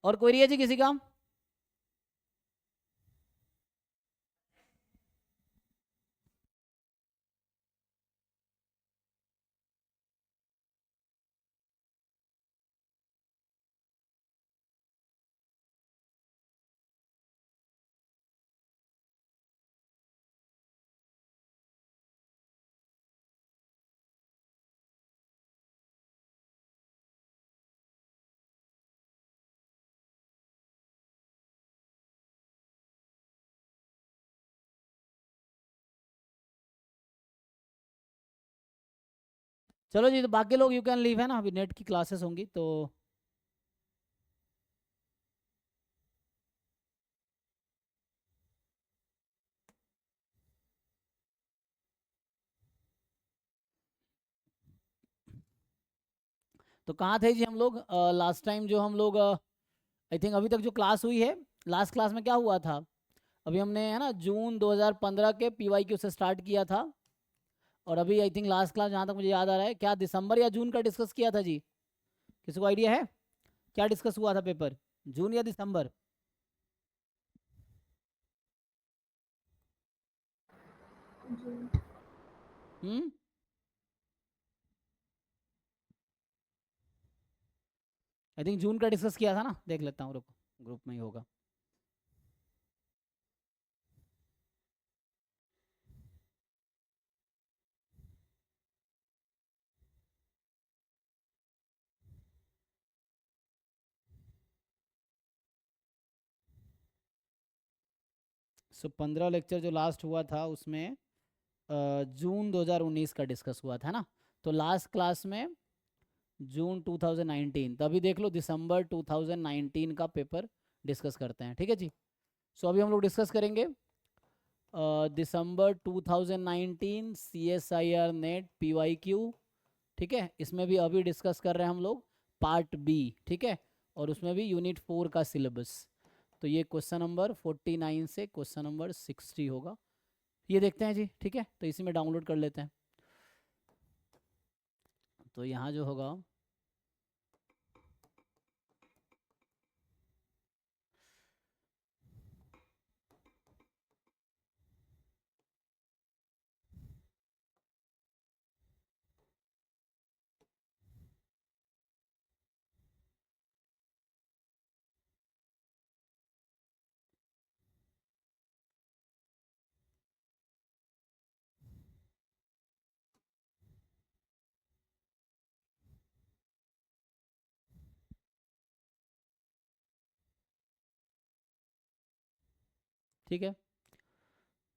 और क्वेरी है जी किसी का? चलो जी, तो बाकी लोग यू कैन लीव है ना, अभी नेट की क्लासेस होंगी तो। तो कहाँ थे जी हम लोग लास्ट टाइम? जो हम लोग आई थिंक अभी तक जो क्लास हुई है, लास्ट क्लास में क्या हुआ था? अभी हमने है ना जून 2015 के पीवाईक्यू से स्टार्ट किया था। और अभी आई थिंक लास्ट क्लास जहाँ तक मुझे याद आ रहा है, क्या दिसंबर या जून का डिस्कस किया था जी? किसी को आइडिया है क्या डिस्कस हुआ था पेपर? जून या दिसंबर? हम्म। आई थिंक जून का डिस्कस किया था ना, देख लेता हूँ, रुको, ग्रुप में ही होगा। सो 15 लेक्चर जो लास्ट हुआ था उसमें जून 2019 का डिस्कस हुआ था ना। तो लास्ट क्लास में जून 2019, तभी देख लो दिसंबर 2019 का पेपर डिस्कस करते हैं, ठीक है जी। सो अभी हम लोग डिस्कस करेंगे दिसंबर 2019 CSIR नेट PYQ, ठीक है। इसमें भी अभी डिस्कस कर रहे हैं हम लोग पार्ट बी, ठीक है। और उसमें भी यूनिट 4 का सिलेबस। तो ये क्वेश्चन नंबर 49 से क्वेश्चन नंबर 60 होगा, ये देखते हैं जी, ठीक है। तो इसी में डाउनलोड कर लेते हैं। तो यहाँ जो होगा, ठीक है।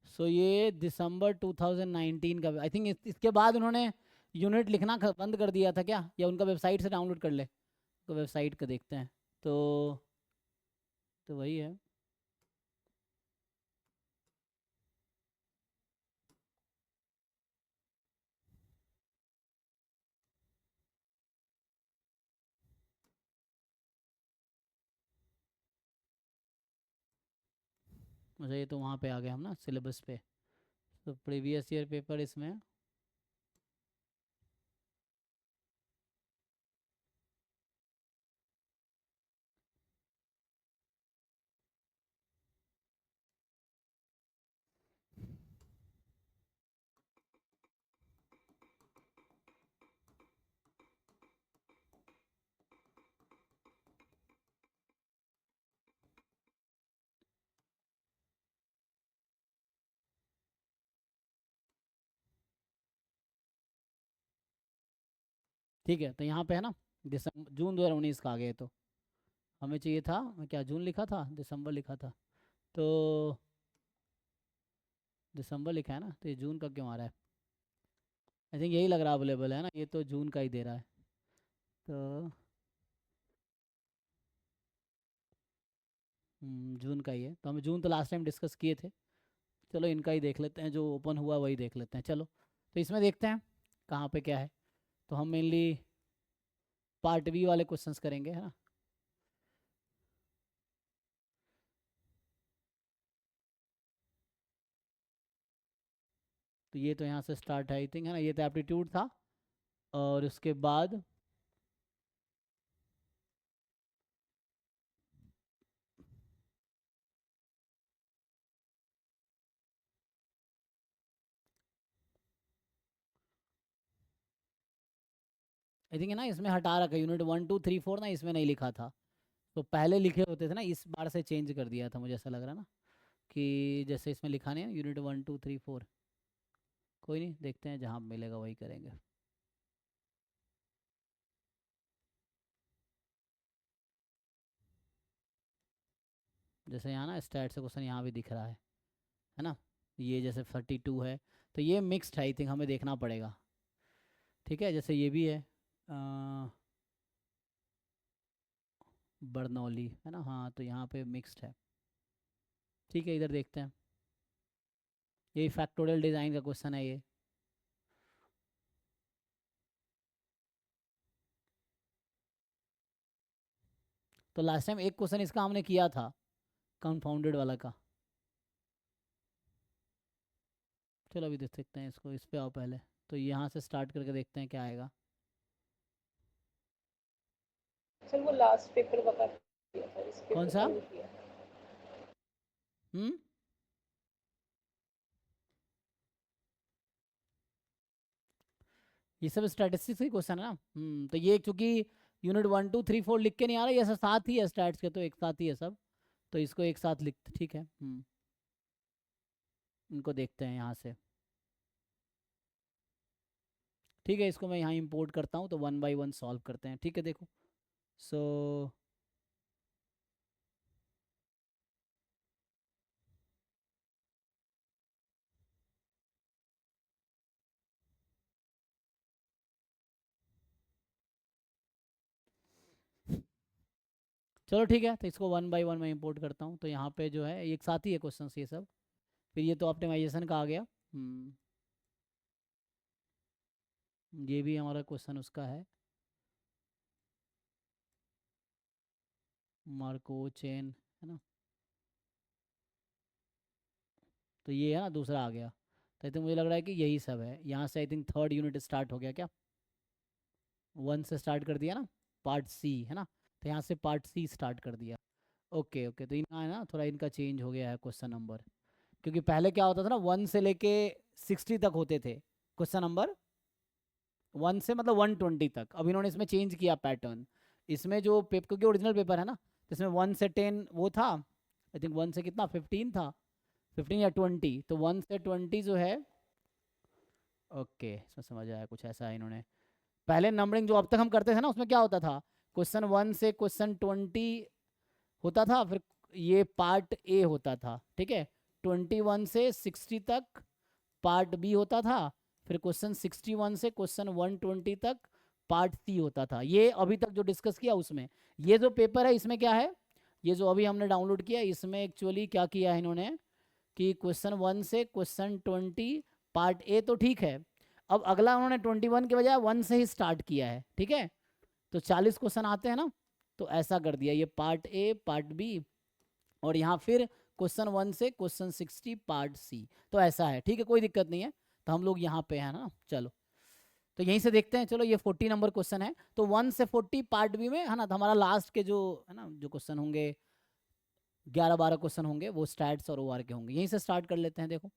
सो ये दिसंबर 2019 का, आई थिंक इसके बाद उन्होंने यूनिट लिखना बंद कर दिया था क्या, या उनका वेबसाइट से डाउनलोड कर ले? तो वेबसाइट का देखते हैं। तो वही है। अच्छा, ये तो वहाँ पे आ गए हम ना सिलेबस पे। तो प्रीवियस ईयर पेपर इसमें, ठीक है। तो यहाँ पे है ना दिसंबर जून 2019 का आ गया। तो हमें चाहिए था, क्या जून लिखा था दिसंबर लिखा था? तो दिसंबर लिखा है ना, तो ये जून का क्यों आ रहा है? आई थिंक यही लग रहा है अवेलेबल है ना, ये तो जून का ही दे रहा है। तो जून का ही है, तो हम जून तो लास्ट टाइम डिस्कस किए थे। चलो इनका ही देख लेते हैं, जो ओपन हुआ वही देख लेते हैं, चलो। तो इसमें देखते हैं कहाँ पे क्या है। तो हम मेनली पार्ट बी वाले क्वेश्चंस करेंगे, है ना। तो ये तो यहाँ से स्टार्ट है आई थिंक, है ना, ये तो एप्टीट्यूड था। और उसके बाद आई थिंक है ना, इसमें हटा रखा है यूनिट 1 2 3 4 ना, इसमें नहीं लिखा था। तो पहले लिखे होते थे ना, इस बार से चेंज कर दिया था, मुझे ऐसा लग रहा है ना, कि जैसे इसमें लिखा नहीं है यूनिट 1 2 3 4। कोई नहीं, देखते हैं जहाँ मिलेगा वही करेंगे। जैसे यहाँ ना स्टैट से क्वेश्चन यहाँ भी दिख रहा है ना, ये जैसे 32 है, तो ये मिक्स्ड है, आई थिंक हमें देखना पड़ेगा। ठीक है, जैसे ये भी है बर्नौली है ना, हाँ, तो यहाँ पे मिक्स्ड है। ठीक है, इधर देखते हैं, ये फैक्टोरियल डिज़ाइन का क्वेश्चन है ये। तो लास्ट टाइम एक क्वेश्चन इसका हमने किया था, कंपाउंडेड वाला का। चलो अभी देख सकते हैं इसको, इस पे आओ पहले, तो यहाँ से स्टार्ट करके देखते हैं क्या आएगा। सर वो लास्ट पेपर बता दिया था, इस कौन पेपर का सा? नहीं किया। हम्म, ये सब स्टैटिस्टिक्स ही क्वेश्चन है ना। तो ये क्योंकि यूनिट 1 2 3 4 लिख के नहीं आ रहा, ये सब साथ ही है, स्टैट्स के तो एक साथ ही है सब, तो इसको एक साथ लिख, ठीक है। इनको देखते हैं यहाँ से। ठीक है, इसको मैं यहाँ इंपोर्ट करता हूँ, तो 1 बाय 1 सॉल्व करते हैं, ठीक है। देखो, सो चलो ठीक है, तो इसको 1 बाय 1 मैं इंपोर्ट करता हूँ, तो यहाँ पे जो है एक साथ ही है क्वेश्चन ये सब। फिर ये तो ऑप्टिमाइजेशन का आ गया। ये भी हमारा क्वेश्चन उसका है, मार्को चेन, है ना। तो ये है ना, दूसरा आ गया। तो आई थिंक मुझे लग रहा है कि यही सब है, यहाँ से I think third unit start हो गया क्या, 1 से स्टार्ट कर दिया ना, पार्ट सी है ना, तो यहाँ से पार्ट सी स्टार्ट कर दिया। ओके ओके, तो इनका है ना थोड़ा इनका चेंज हो गया है क्वेश्चन नंबर, क्योंकि पहले क्या होता था ना, 1 से लेके 60 तक होते थे क्वेश्चन नंबर, 1 से मतलब 120 तक। अब इन्होंने इसमें चेंज किया पैटर्न, इसमें जो पेपर, क्योंकि ओरिजिनल पेपर है ना, तो इसमें 1 से 10 वो था, आई थिंक 1 से कितना 15 था, 15 या 20, तो 1 से 20 जो है। ओके, इसमें समझ आया, कुछ ऐसा है इन्होंने। पहले नंबरिंग जो अब तक हम करते थे ना, उसमें क्या होता था, क्वेश्चन 1 से क्वेश्चन 20 होता था, फिर ये पार्ट ए होता था, ठीक है, 21 से 60 तक पार्ट बी होता था, फिर क्वेश्चन 61 से क्वेश्चन 120 तक पार्ट सी होता था। ये अभी तक जो डिस्कस किया उसमें, ये जो पेपर है इसमें क्या है, ये जो अभी हमने डाउनलोड किया, इसमें एक्चुअली क्या किया है इन्होंने, कि क्वेश्चन 1 से क्वेश्चन 20 पार्ट ए तो ठीक है, अब अगला उन्होंने 21 के बजाय 1 से ही स्टार्ट किया है, ठीक है। तो 40 क्वेश्चन आते हैं ना, तो ऐसा कर दिया, ये पार्ट ए पार्ट बी, और यहाँ फिर क्वेश्चन 1 से क्वेश्चन 60 पार्ट सी, तो ऐसा है, ठीक है, कोई दिक्कत नहीं है। तो हम लोग यहाँ पे हैं ना, चलो, तो यहीं से देखते हैं। चलो, ये 40 नंबर क्वेश्चन है, तो 1 से 40 पार्ट बी में है ना, तो हमारा लास्ट के जो है ना, जो क्वेश्चन होंगे 11 12 क्वेश्चन होंगे, वो स्टैट्स और ओआर के होंगे। यहीं से स्टार्ट कर लेते हैं, देखो।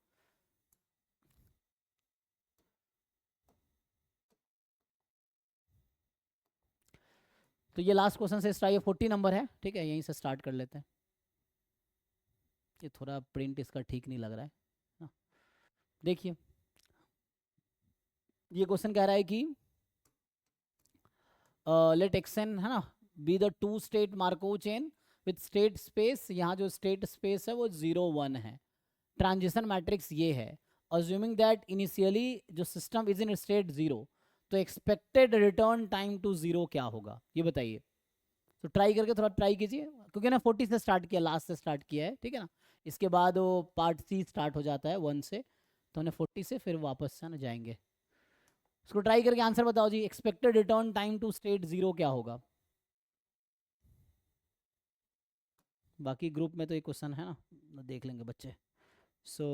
तो ये लास्ट क्वेश्चन से स्टार्ट, ये 40 नंबर है, ठीक है, यहीं से स्टार्ट कर लेते हैं। ये थोड़ा प्रिंट इसका ठीक नहीं लग रहा है ना। देखिए, ये क्वेश्चन कह रहा है कि लेट एक्सन है ना be the two state Markov chain with state space, यहाँ जो स्टेट स्पेस है वो 0 1 है, ट्रांजिशन मैट्रिक्स ये है, अज्यूमिंग दैट इनिशियली जो सिस्टम इज इन स्टेट 0, तो एक्सपेक्टेड रिटर्न टाइम टू 0 क्या होगा, ये बताइए। तो ट्राई करके थोड़ा ट्राई कीजिए, क्योंकि ना 40 से स्टार्ट किया, लास्ट से स्टार्ट किया है, ठीक है ना। इसके बाद वो पार्ट सी स्टार्ट हो जाता है 1 से, तो हमने 40 से फिर वापस से ना जाएंगे। इसको ट्राई करके आंसर बताओ जी, expected return time to state 0 क्या होगा। बाकी ग्रुप में तो एक क्वेश्चन है ना, देख लेंगे बच्चे। सो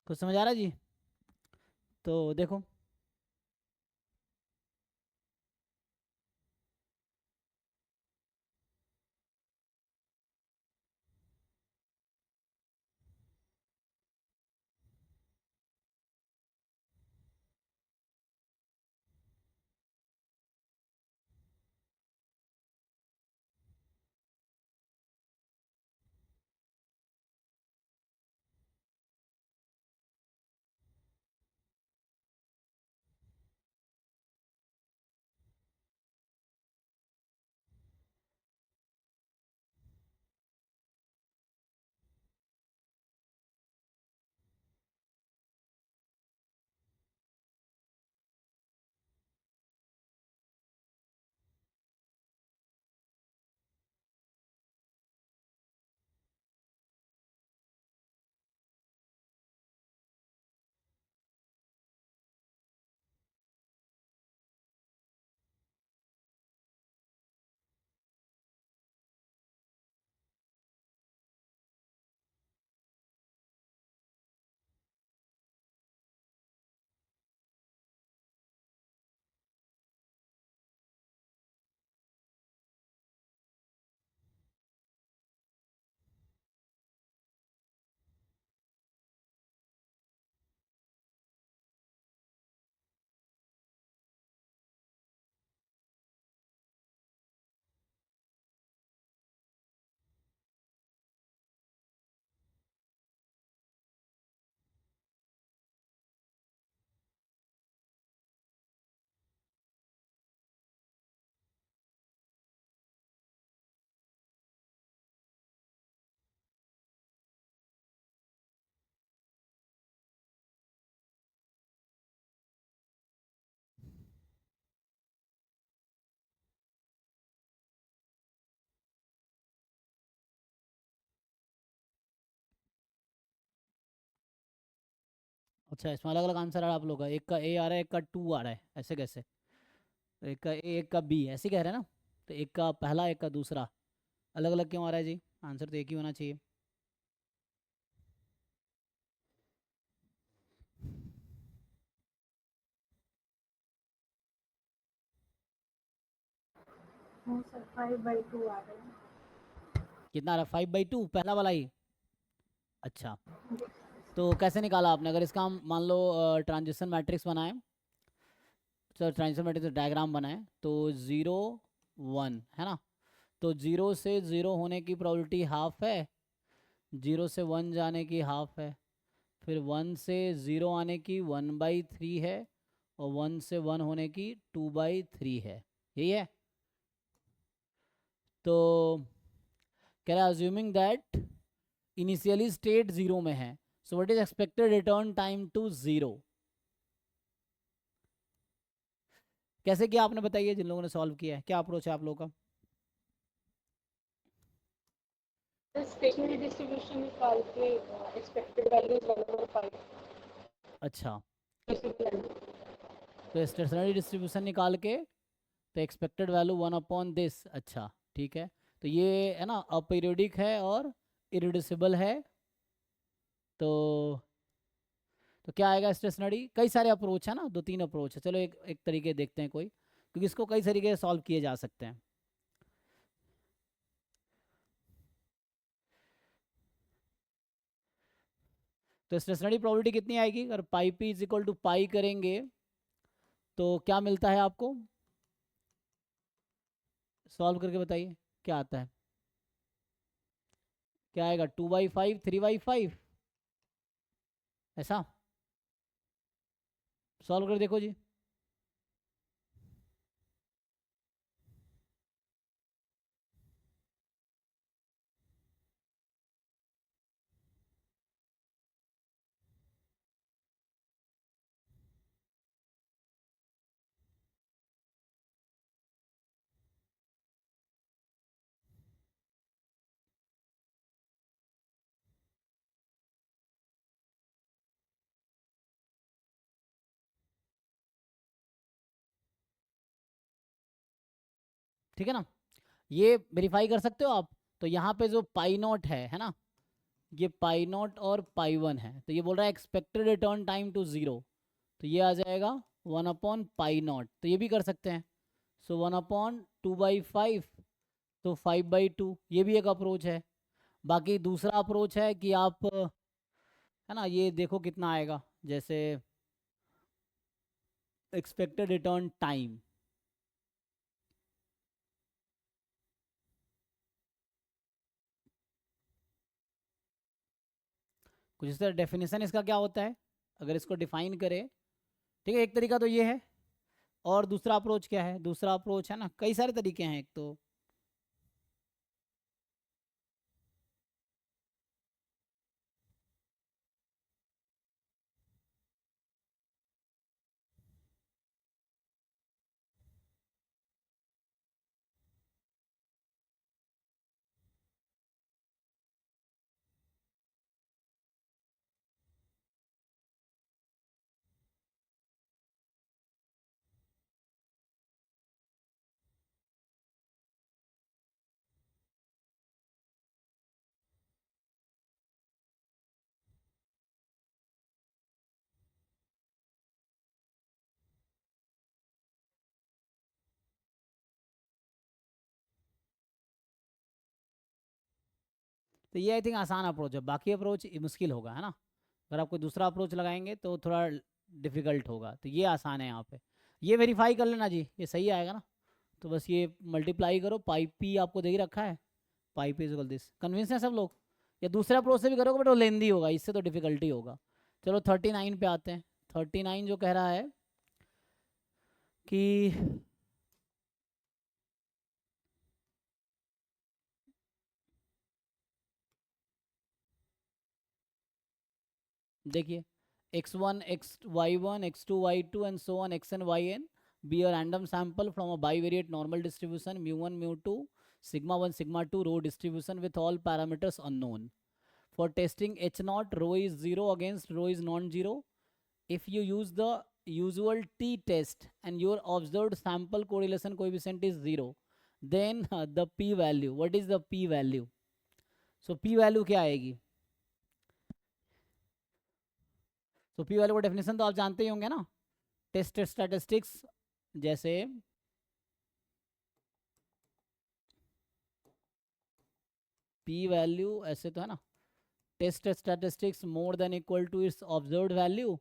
कुछ समझ आ रहा है जी? तो देखो, अच्छा इसमें अलग अलग आंसर आ रहा है आप लोग का, एक का ए आ रहा है, एक का टू आ रहा है, ऐसे कैसे? तो एक का ए एक का बी ऐसे कह रहे हैं ना? तो एक का पहला एक का दूसरा अलग अलग क्यों आ रहा है जी? आंसर तो एक ही होना चाहिए। हाँ सर 5/2 आ रहे हैं। कितना आ रहा है? 5/2 पहला वाला ही? अच्छा, तो कैसे निकाला आपने? अगर इसका हम मान लो ट्रांजिशन मैट्रिक्स बनाएं, सर ट्रांजिशन मैट्रिक्स डायग्राम बनाएं, तो 0 1 है ना? तो 0 से 0 होने की प्रोबेबिलिटी हाफ है, 0 से 1 जाने की हाफ है, फिर 1 से 0 आने की 1/3 है, और 1 से 1 होने की 2/3 है। यही है। तो कह रहा है अज्यूमिंग दैट इनिशियली स्टेट 0 में है, so what is expected return time to 0? कैसे किया आपने बताइए, जिन लोगों ने सॉल्व किया है क्या अप्रोच है आप लोगों का? सर स्टेशनरी डिस्ट्रीब्यूशन निकाल के एक्सपेक्टेड वैल्यू 1/5 अच्छा, वैल्यू। तो स्टेशनरी डिस्ट्रीब्यूशन निकाल के तो एक्सपेक्टेड वैल्यू 1/this। अच्छा ठीक है, तो ये है ना अपीरियोडिक है और इरिड्यूसिबल है। तो क्या आएगा स्टेशनरी? कई सारे अप्रोच है ना, 2 3 अप्रोच है, चलो एक एक तरीके देखते हैं कोई, क्योंकि इसको कई तरीके से सॉल्व किए जा सकते हैं। तो स्टेशनरी प्रोबेबिलिटी कितनी आएगी? अगर पाई पी इज इक्वल टू पाई करेंगे तो क्या मिलता है आपको? सॉल्व करके बताइए क्या आता है। क्या आएगा? 2/5 3/5 ऐसा? सॉल्व कर देखो जी। ठीक है ना? ये वेरीफाई कर सकते हो आप। तो यहाँ पे जो पाई नॉट है ना, ये पाई नॉट और पाई वन है, तो ये बोल रहा है expected return time to zero, तो ये आ जाएगा 1/पाई नॉट, तो ये भी कर सकते हैं। सो 1/2/5, तो 5/2, ये भी एक अप्रोच है। बाकी दूसरा अप्रोच है कि आप, है ना, ये देखो कितना आएगा, जैसे एक्सपेक्टेड रिटर्न टाइम, कुछ इस तरह डेफिनेशन इसका क्या होता है अगर इसको डिफाइन करें। ठीक है, एक तरीका तो ये है, और दूसरा अप्रोच क्या है, दूसरा अप्रोच है ना, कई सारे तरीके हैं, एक तो ये आई थिंक आसान अप्रोच है, बाकी अप्रोच मुश्किल होगा, है ना, अगर आप कोई दूसरा अप्रोच लगाएंगे तो थोड़ा डिफिकल्ट होगा, तो ये आसान है यहाँ पे। ये वेरीफाई कर लेना जी, ये सही आएगा ना, तो बस ये मल्टीप्लाई करो, पाई पी आपको दे ही रखा है, पाई पी इक्वल दिस, कन्विंस है सब लोग। या दूसरे अप्रोच से भी करोगे बट वो लेंदी होगा, इससे तो डिफिकल्टी होगा। चलो 39 पे आते हैं। 39 जो कह रहा है कि देखिए, x1 y1 x2 y2 and so on xn yn be a random sample from a bivariate normal distribution mu1 mu2 sigma 1 sigma 2 row distribution with all parameters unknown. For testing h naught, rho is 0 against rho is non-zero. If you use the usual t-test and your observed sample correlation coefficient is 0, then the p-value, what is the p-value? So p-value क्या आएगी? तो P value का definition तो आप जानते ही होंगे ना, टेस्ट स्टैटिस्टिक्स, जैसे पी वैल्यू ऐसे तो है ना, test statistics more than equal to its observed value,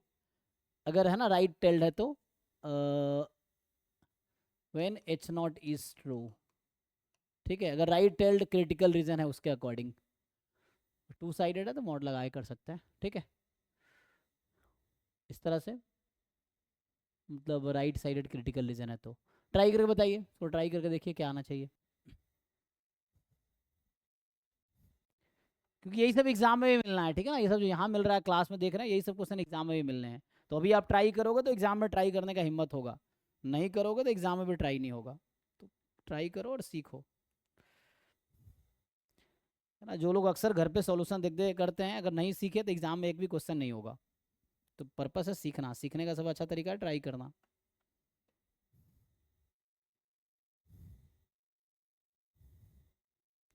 अगर है ना राइट टेल्ड है तो when H naught is true. ठीक है, अगर राइट टेल्ड क्रिटिकल रीजन है उसके अकॉर्डिंग, टू साइडेड है तो मॉड लगाए कर सकते हैं। ठीक है, इस तरह से, मतलब राइट साइडेड क्रिटिकल रीजन है तो ट्राई करके बताइए, तो ट्राई करके देखिए क्या आना चाहिए, क्योंकि यही सब एग्जाम में भी मिलना है। ठीक है ना, ये सब जो यहाँ मिल रहा है क्लास में देख रहे हैं, यही सब क्वेश्चन एग्जाम में भी मिलने हैं। तो अभी आप ट्राई करोगे तो एग्जाम में ट्राई करने का हिम्मत होगा, नहीं करोगे तो एग्जाम में भी ट्राई नहीं होगा। तो ट्राई करो और सीखो, है ना। जो लोग अक्सर घर पे सॉल्यूशन देख दे करते हैं, अगर नहीं सीखे तो एग्जाम में एक भी क्वेश्चन नहीं होगा। तो पर्पस है सीखना, सीखने का सबसे अच्छा तरीका है ट्राई करना।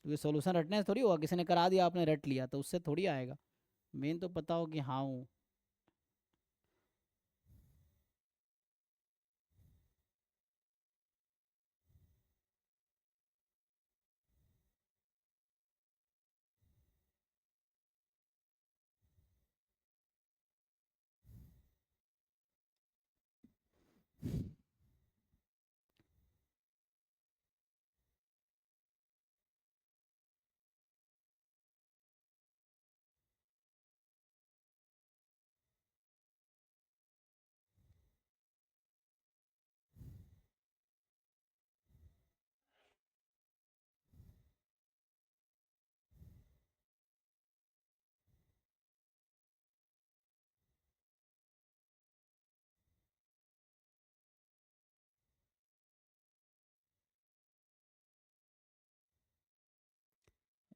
तो ये सॉल्यूशन रटने से थोड़ी होगा, किसी ने करा दिया आपने रट लिया तो उससे थोड़ी आएगा। मेन तो पता हो कि हाँ हूँ।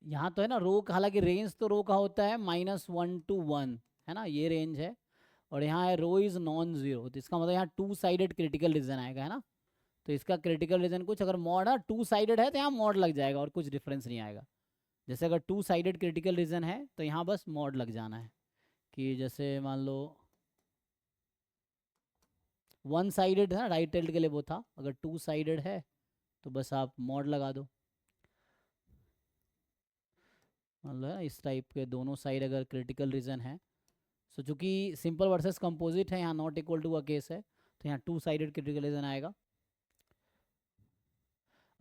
यहाँ तो है ना रो, हालांकि रेंज तो रो का होता है -1 to 1, है ना, ये रेंज है। और यहाँ है रो इज नॉन जीरो, तो इसका मतलब यहाँ टू साइडेड क्रिटिकल रीजन आएगा, है ना। तो इसका क्रिटिकल रीजन कुछ, अगर मॉड है टू साइडेड है तो यहाँ मॉड लग जाएगा और कुछ डिफरेंस नहीं आएगा। जैसे अगर टू साइडेड क्रिटिकल रीजन है तो यहाँ बस मॉड लग जाना है, कि जैसे मान लो वन साइडेड है ना, राइट टेल्ड के लिए वो था, अगर टू साइडेड है तो बस आप मॉड लगा दो। मान लो है ना, इस टाइप के दोनों साइड अगर क्रिटिकल रीजन है, सो चूंकि सिंपल वर्सेस कंपोजिट है, यहाँ नॉट इक्वल टू का केस है, तो यहाँ टू साइडेड क्रिटिकल रीजन आएगा।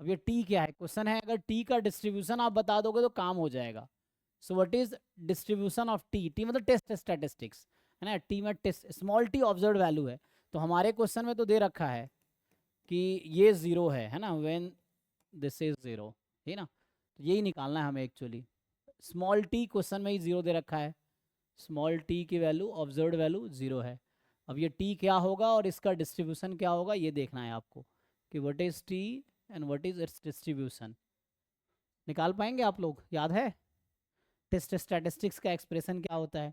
अब ये टी क्या है, क्वेश्चन है अगर टी का डिस्ट्रीब्यूशन आप बता दोगे तो काम हो जाएगा। So what is distribution of T, T मतलब टेस्ट स्टैटिस्टिक्स है ना, टी में test small T observe value है, तो हमारे क्वेश्चन में तो दे रखा है कि ये जीरो है ना, व्हेन दिस इज जीरो, है ना, तो यही निकालना है हमें एक्चुअली। स्मॉल टी क्वेश्चन में ही जीरो दे रखा है, स्मॉल टी की वैल्यू ऑब्जर्व वैल्यू जीरो है। अब ये टी क्या होगा और इसका डिस्ट्रीब्यूशन क्या होगा ये देखना है आपको, कि what is T and what is it's distribution. निकाल पाएंगे आप लोग, याद है टेस्ट स्टैटिस्टिक्स का एक्सप्रेशन क्या होता है?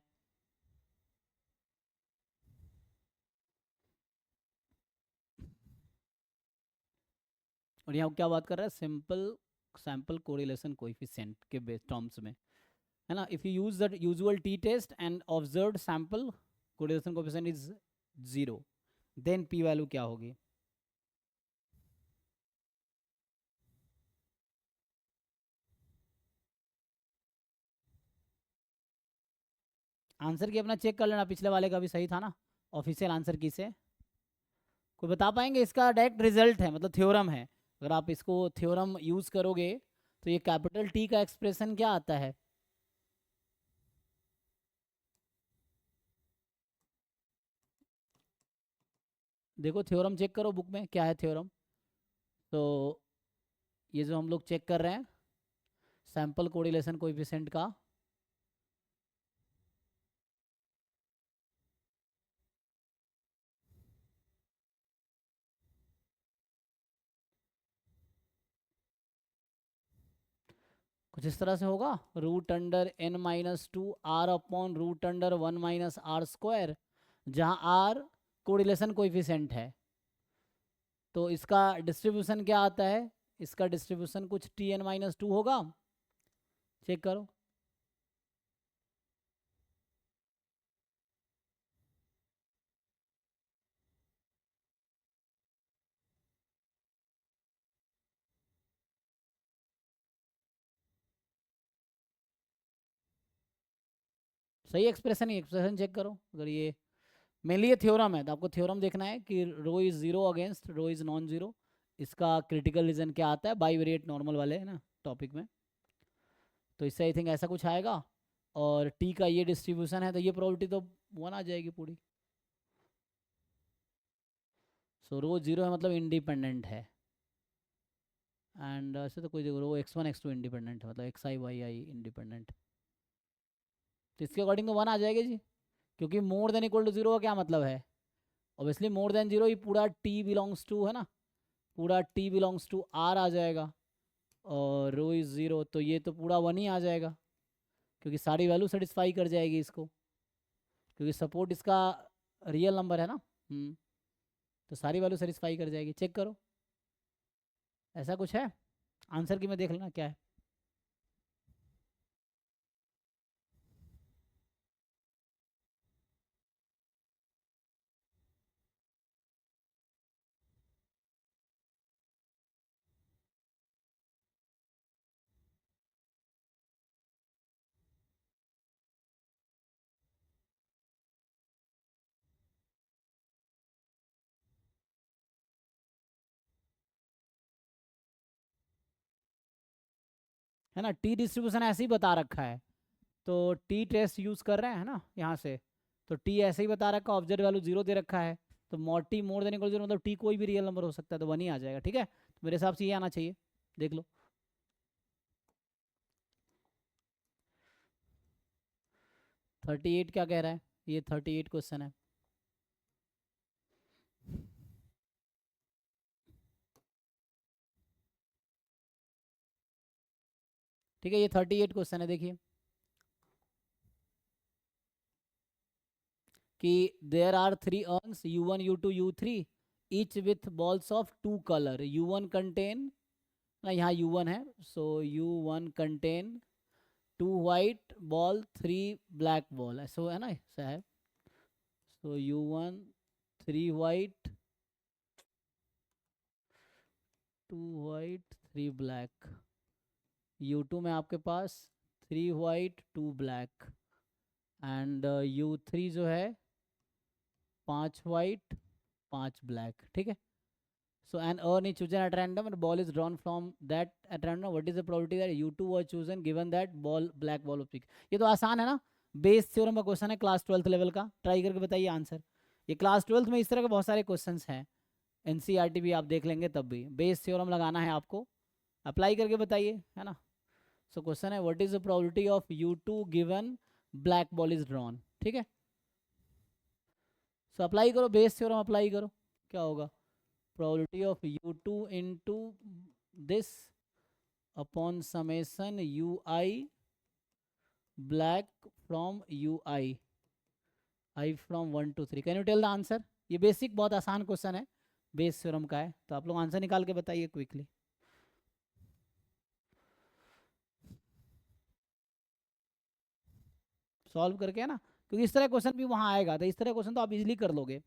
और यहाँ क्या बात कर रहा है, सिंपल सैम्पल कोरिलेशन कोएफिशिएंट के बेस टर्म्स में, है ना। If you use the usual T test and observed sample correlation coefficient is zero, then P value क्या होगी? आंसर की अपना चेक कर लेना, पिछले वाले का भी सही था ना, ऑफिशियल आंसर की से कोई बता पाएंगे? इसका डायरेक्ट रिजल्ट है, मतलब थ्योरम है, अगर आप इसको थ्योरम यूज करोगे तो ये कैपिटल टी का एक्सप्रेशन क्या आता है? देखो थ्योरम चेक करो बुक में क्या है थ्योरम। तो ये जो हम लोग चेक कर रहे हैं सैम्पल कोरिलेशन कोएफिशिएंट का, कुछ इस तरह से होगा, root under n minus two R upon root under one minus R square, जहाँ आर कोरिलेशन कोएफिशिएंट है, तो इसका डिस्ट्रीब्यूशन क्या आता है? इसका डिस्ट्रीब्यूशन कुछ टी एन माइनस टू होगा, चेक करो। सही एक्सप्रेशन ही, एक्सप्रेशन चेक करो। अगर ये मेनली ये थ्योरम है तो आपको थ्योरम देखना है कि rho is zero against rho is non zero, इसका क्रिटिकल रीजन क्या आता है बाई वेरिएट नॉर्मल वाले है ना टॉपिक में, तो इससे आई थिंक ऐसा कुछ आएगा। और टी का ये डिस्ट्रीब्यूशन है तो ये प्रोबेबिलिटी तो वन आ जाएगी पूरी। सो रो जीरो है मतलब इंडिपेंडेंट है, एंड ऐसे तो कोई rho X one x two independent है, मतलब X I Y I independent, तो इसके अकॉर्डिंग तो वन आ जाएगा जी, क्योंकि more than equal to zero का क्या मतलब है? ऑब्वियसली मोर देन जीरो, ये पूरा टी बिलोंग्स टू है ना, पूरा टी बिलोंग्स टू आर आ जाएगा, और रो इज ज़ीरो तो ये तो पूरा वन ही आ जाएगा, क्योंकि सारी वैल्यू सेटिस्फाई कर जाएगी इसको, क्योंकि सपोर्ट इसका रियल नंबर है ना। तो सारी वैल्यू सेटिस्फाई कर जाएगी, चेक करो ऐसा कुछ है। आंसर की मैं देख लेना क्या है। है ना, टी डिस्ट्रीब्यूशन ऐसे ही बता रखा है, तो टी टेस्ट यूज़ कर रहे हैं ना यहाँ से, तो टी ऐसे ही बता रखा है, ऑब्जर्व वैल्यू जीरो दे रखा है, तो मॉड टी मोर देन इक्वल जीरो मतलब टी कोई भी रियल नंबर हो सकता है, तो वन ही आ जाएगा, ठीक है, तो मेरे हिसाब से ये आना चाहिए, देख लो। 38 क्या कह रहा है, ये 38 क्वेश्चन है। ठीक है, ये 38 क्वेश्चन है, देखिए कि there are three urns U1 U2 U3 each with balls of two colour, U1 contain ना, यहाँ U1 है, so U1 contain 2 white ball 3 black ball, ऐसा है ना, ऐसा है. So U1 3 white 2 white 3 black. U2 में आपके पास 3 white 2 black एंड U3 जो है 5 white 5 black. ठीक है. So an urn is chosen at random and ball is drawn from that at random. What is the probability that U2 was chosen given that ball black ball was picked? ये तो आसान है ना, Bayes theorem का question है class 12th level का. Try करके बताइए आंसर. ये क्लास 12th में इस तरह के बहुत सारे क्वेश्चंस हैं. एनसीईआरटी भी आप देख लेंगे तब भी. बेस थ्योरम लगाना है आपको, अप्लाई करके बताइए, है ना. सो क्वेश्चन है what is the probability of U2 given black ball is drawn. ठीक है. सो अप्लाई करो, बेस थ्योरम अप्लाई करो. क्या होगा? probability of U2 into this upon summation UI black from UI I from 1 to 3. Can you tell the answer? ये basic बहुत आसान question है, बेस थ्योरम का है. तो आप लोग आंसर निकाल के बताइए क्विकली. सॉल्व करके, है ना, क्योंकि इस तरह क्वेश्चन भी वहां आएगा, तो इस तरह क्वेश्चन तो आप इजीली कर लोगे.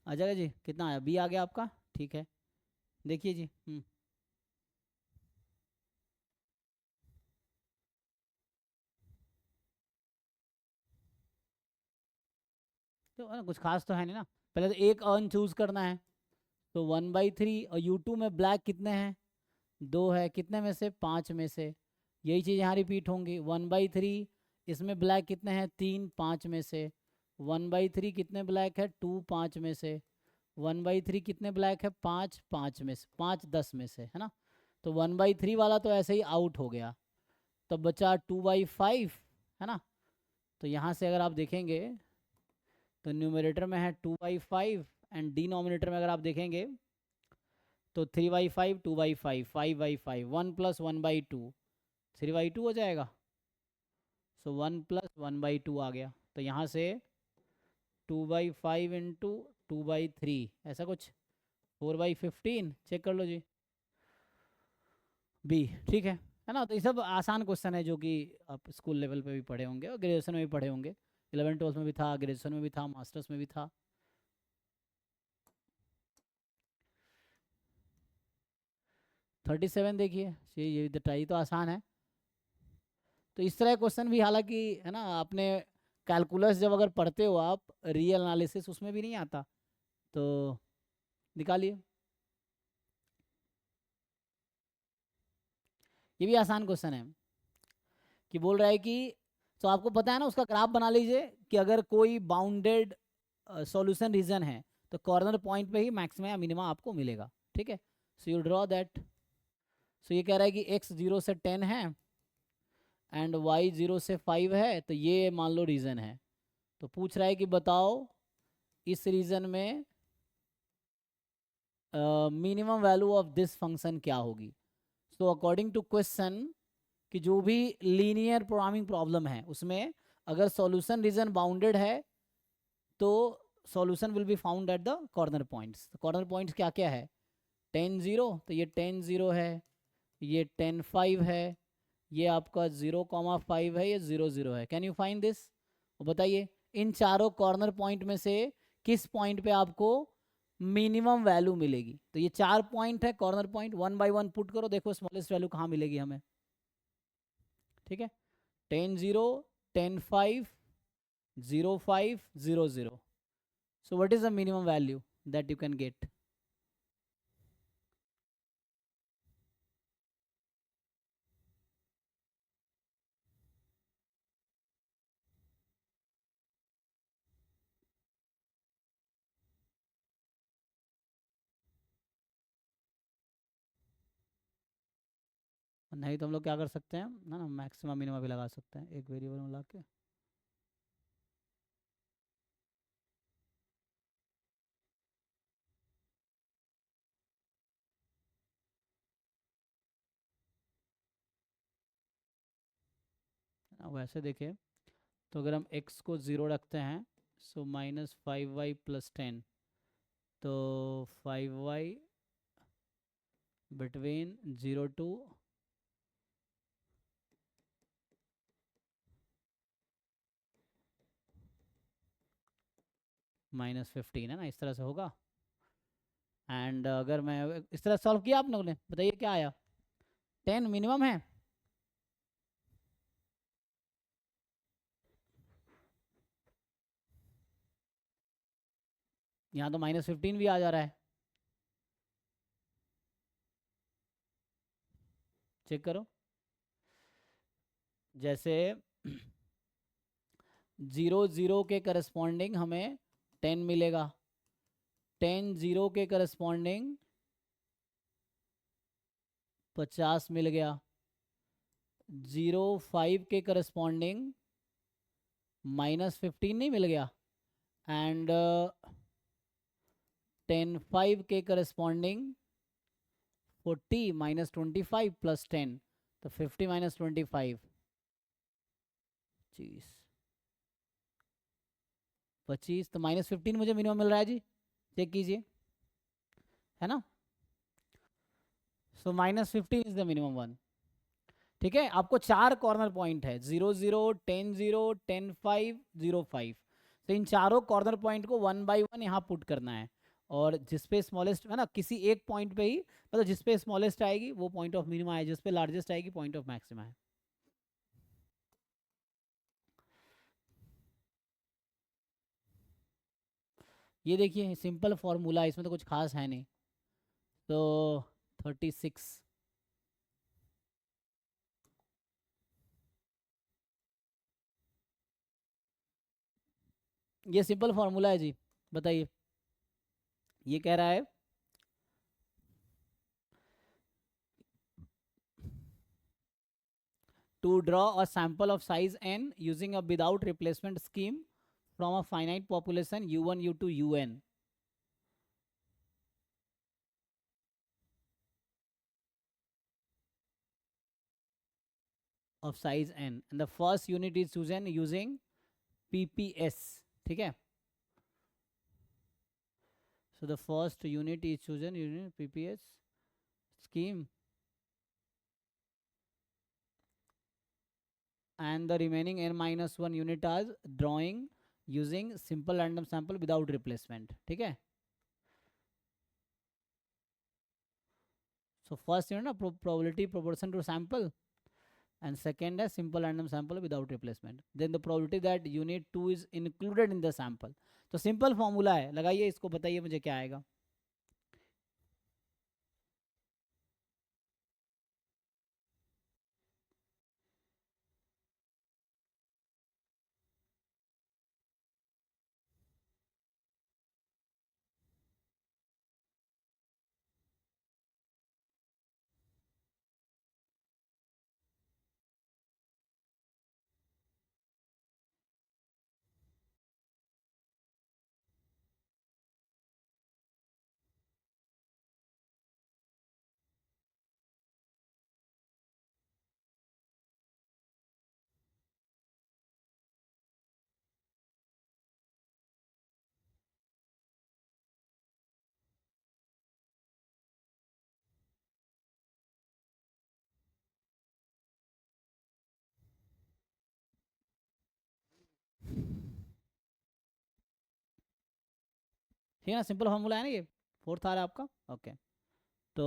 आ जाएगा जी. कितना आया? बी आ गया आपका. ठीक है, देखिए जी. तो है ना, कुछ खास तो है नहीं ना. पहले तो एक अर्न चूज करना है. तो 1/3 और U2 में ब्लैक कितने हैं? 2 है. कितने में से? 5 में से. यही चीज़ यहाँ रिपीट होंगी. 1/3 इसमें ब्लैक कितने हैं? 3 5 में से. 1/3 कितने ब्लैक है? 2 5 में से. 1/3 कितने ब्लैक है? 5 5 में से. 5 10 में से, है ना. तो 1/3 वाला तो ऐसे ही आउट हो गया. तो बचा 2/5, है ना. तो यहाँ से अगर आप देखेंगे तो न्यूमरेटर में है 2/5 एंड डिनोमिनेटर में अगर आप देखेंगे तो 3/5 2/5 5/5 1 + 1/2 3/2 हो जाएगा. सो 1 + 1/2 आ गया. तो यहाँ से 2/5 इंटू 2/3 ऐसा कुछ 4/15. चेक कर लो जी. बी. ठीक है ना. तो ये सब आसान क्वेश्चन है जो कि आप स्कूल लेवल पे भी पढ़े होंगे और ग्रेजुएशन में भी पढ़े होंगे. 11 12 में भी था, ग्रेजुएशन में भी था, मास्टर्स में भी था. 37 देखिए. ये ट्राई तो आसान है. तो इस तरह क्वेश्चन भी, हालांकि है ना, आपने कैलकुलस जब अगर पढ़ते हो आप, रियल एनालिसिस उसमें भी नहीं आता. तो निकालिए. ये भी आसान क्वेश्चन है कि बोल रहा है कि, तो आपको पता है ना, उसका ग्राफ बना लीजिए कि अगर कोई बाउंडेड सॉल्यूशन रीजन है तो कॉर्नर पॉइंट पे ही मैक्सिमम या मिनिमम आपको मिलेगा. ठीक है. So you draw that. So ये कह रहा है कि x 0 से 10 है एंड y 0 से 5 है. तो ये मान लो रीजन है. तो पूछ रहा है कि बताओ इस रीजन में minimum value of this function क्या होगी. सो अकॉर्डिंग टू क्वेश्चन कि जो भी लीनियर प्रोग्रामिंग प्रॉब्लम है उसमें अगर सॉल्यूशन रीजन बाउंडेड है तो solution will be found at the corner points. Corner points क्या क्या है? 10 0, तो ये 10 0 है, ये 10 5 है, ये आपका 0,5 है, ये 0 0 है. Can you find this? बताइए इन चारों कॉर्नर पॉइंट में से किस पॉइंट पे आपको मिनिमम वैल्यू मिलेगी। तो ये 4 पॉइंट है, कॉर्नर पॉइंट, 1 बाय 1 पुट करो, देखो स्मॉलेस्ट वैल्यू कहाँ मिलेगी हमें। ठीक है, 10 0, 10 5, 0 5, 0 0। So what is the minimum value that you can get? नहीं तो हम लोग क्या कर सकते हैं ना, ना मैक्सिमम मिनिमम भी लगा सकते हैं एक वेरिएबल में ला के। वैसे देखें तो अगर हम x को 0 रखते हैं, सो -5y+10, तो 5y बिटवीन 0 to -15 है ना, इस तरह से होगा। एंड अगर मैं इस तरह सॉल्व किया आप लोगों ने, बताइए क्या आया। 10 मिनिमम है, यहाँ तो -15 भी आ जा रहा है, चेक करो। जैसे 0 0 के करस्पॉन्डिंग हमें 10 मिलेगा, 10 0 के करस्पॉन्डिंग 50 मिल गया, 0 5 के करस्पॉन्डिंग -15 नहीं मिल गया, एंड 10 5 के करस्पॉन्डिंग 40 -25 + 10, तो 50 -25 25, तो -15 मुझे मिनिमम मिल रहा है जी, चेक कीजिए, है ना। सो -15 इज द मिनिमम वन। ठीक है, आपको 4 कॉर्नर पॉइंट है, 0 0, 10 0, 10 5, 0 5। तो इन चारों कॉर्नर पॉइंट को 1 बाय 1 यहाँ पुट करना है, और जिसपे स्मॉलेस्ट है ना, किसी एक पॉइंट पे ही, मतलब जिसपे स्मॉलेस्ट आएगी वो पॉइंट ऑफ मिनिमा है, जिसपे लार्जेस्ट आएगी पॉइंट ऑफ मैक्सिमा है। ये देखिए सिंपल फॉर्मूला, इसमें तो कुछ खास है नहीं। तो 36, ये सिंपल फॉर्मूला है जी, बताइए। ये कह रहा है to draw a sample of size n using a without replacement scheme from a finite population u1 u2 un of size n, and the first unit is chosen using pps। ठीक है, so the first unit is chosen using pps scheme, and the remaining n-1 unit are drawing using simple random sample without replacement। ठीक है, so first unit ना probability proportion to sample, and second है simple random sample without replacement, then the probability that unit 2 is included in the sample। तो simple formula है, लगाइए इसको, बताइए मुझे क्या आएगा। ठीक है ना, सिंपल फॉर्मूला है ना ये, फोर्थ आ रहा है आपका, ओके। तो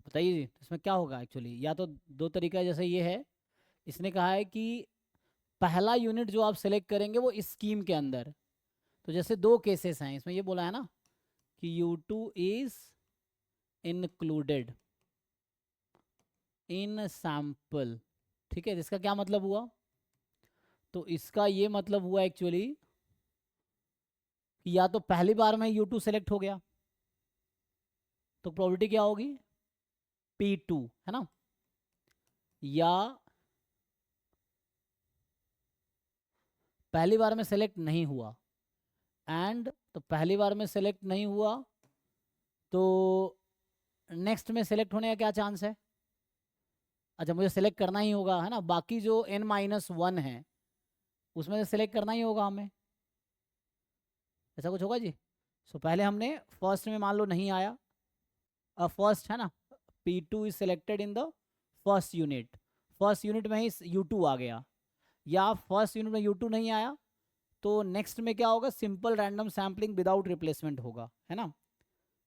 बताइए जी, इसमें क्या होगा एक्चुअली, या तो दो तरीका जैसे ये है, इसने कहा है कि पहला यूनिट जो आप सेलेक्ट करेंगे वो इस स्कीम के अंदर, तो जैसे दो केसेस हैं इसमें, ये बोला है ना कि U2 is included in sample, ठीक है, इसका क्या मतलब हुआ, तो इसका ये मतलब हुआ एक्चुअली कि या तो पहली बार में U2 सेलेक्ट हो गया, तो प्रोबेबिलिटी क्या होगी, P2, है ना, या पहली बार में सेलेक्ट नहीं हुआ, एंड तो पहली बार में सेलेक्ट नहीं हुआ तो नेक्स्ट में सेलेक्ट होने का क्या चांस है, अच्छा मुझे सेलेक्ट करना ही होगा, है ना, बाकी जो n-1 है उसमें से सेलेक्ट करना ही होगा हमें, ऐसा कुछ होगा जी। सो पहले हमने फर्स्ट में मान लो नहीं आया, अब फर्स्ट है ना, P2 is selected in the first unit में ही U2 आ गया, या फर्स्ट यूनिट में U2 नहीं आया तो नेक्स्ट में क्या होगा, simple random sampling without replacement होगा, है ना।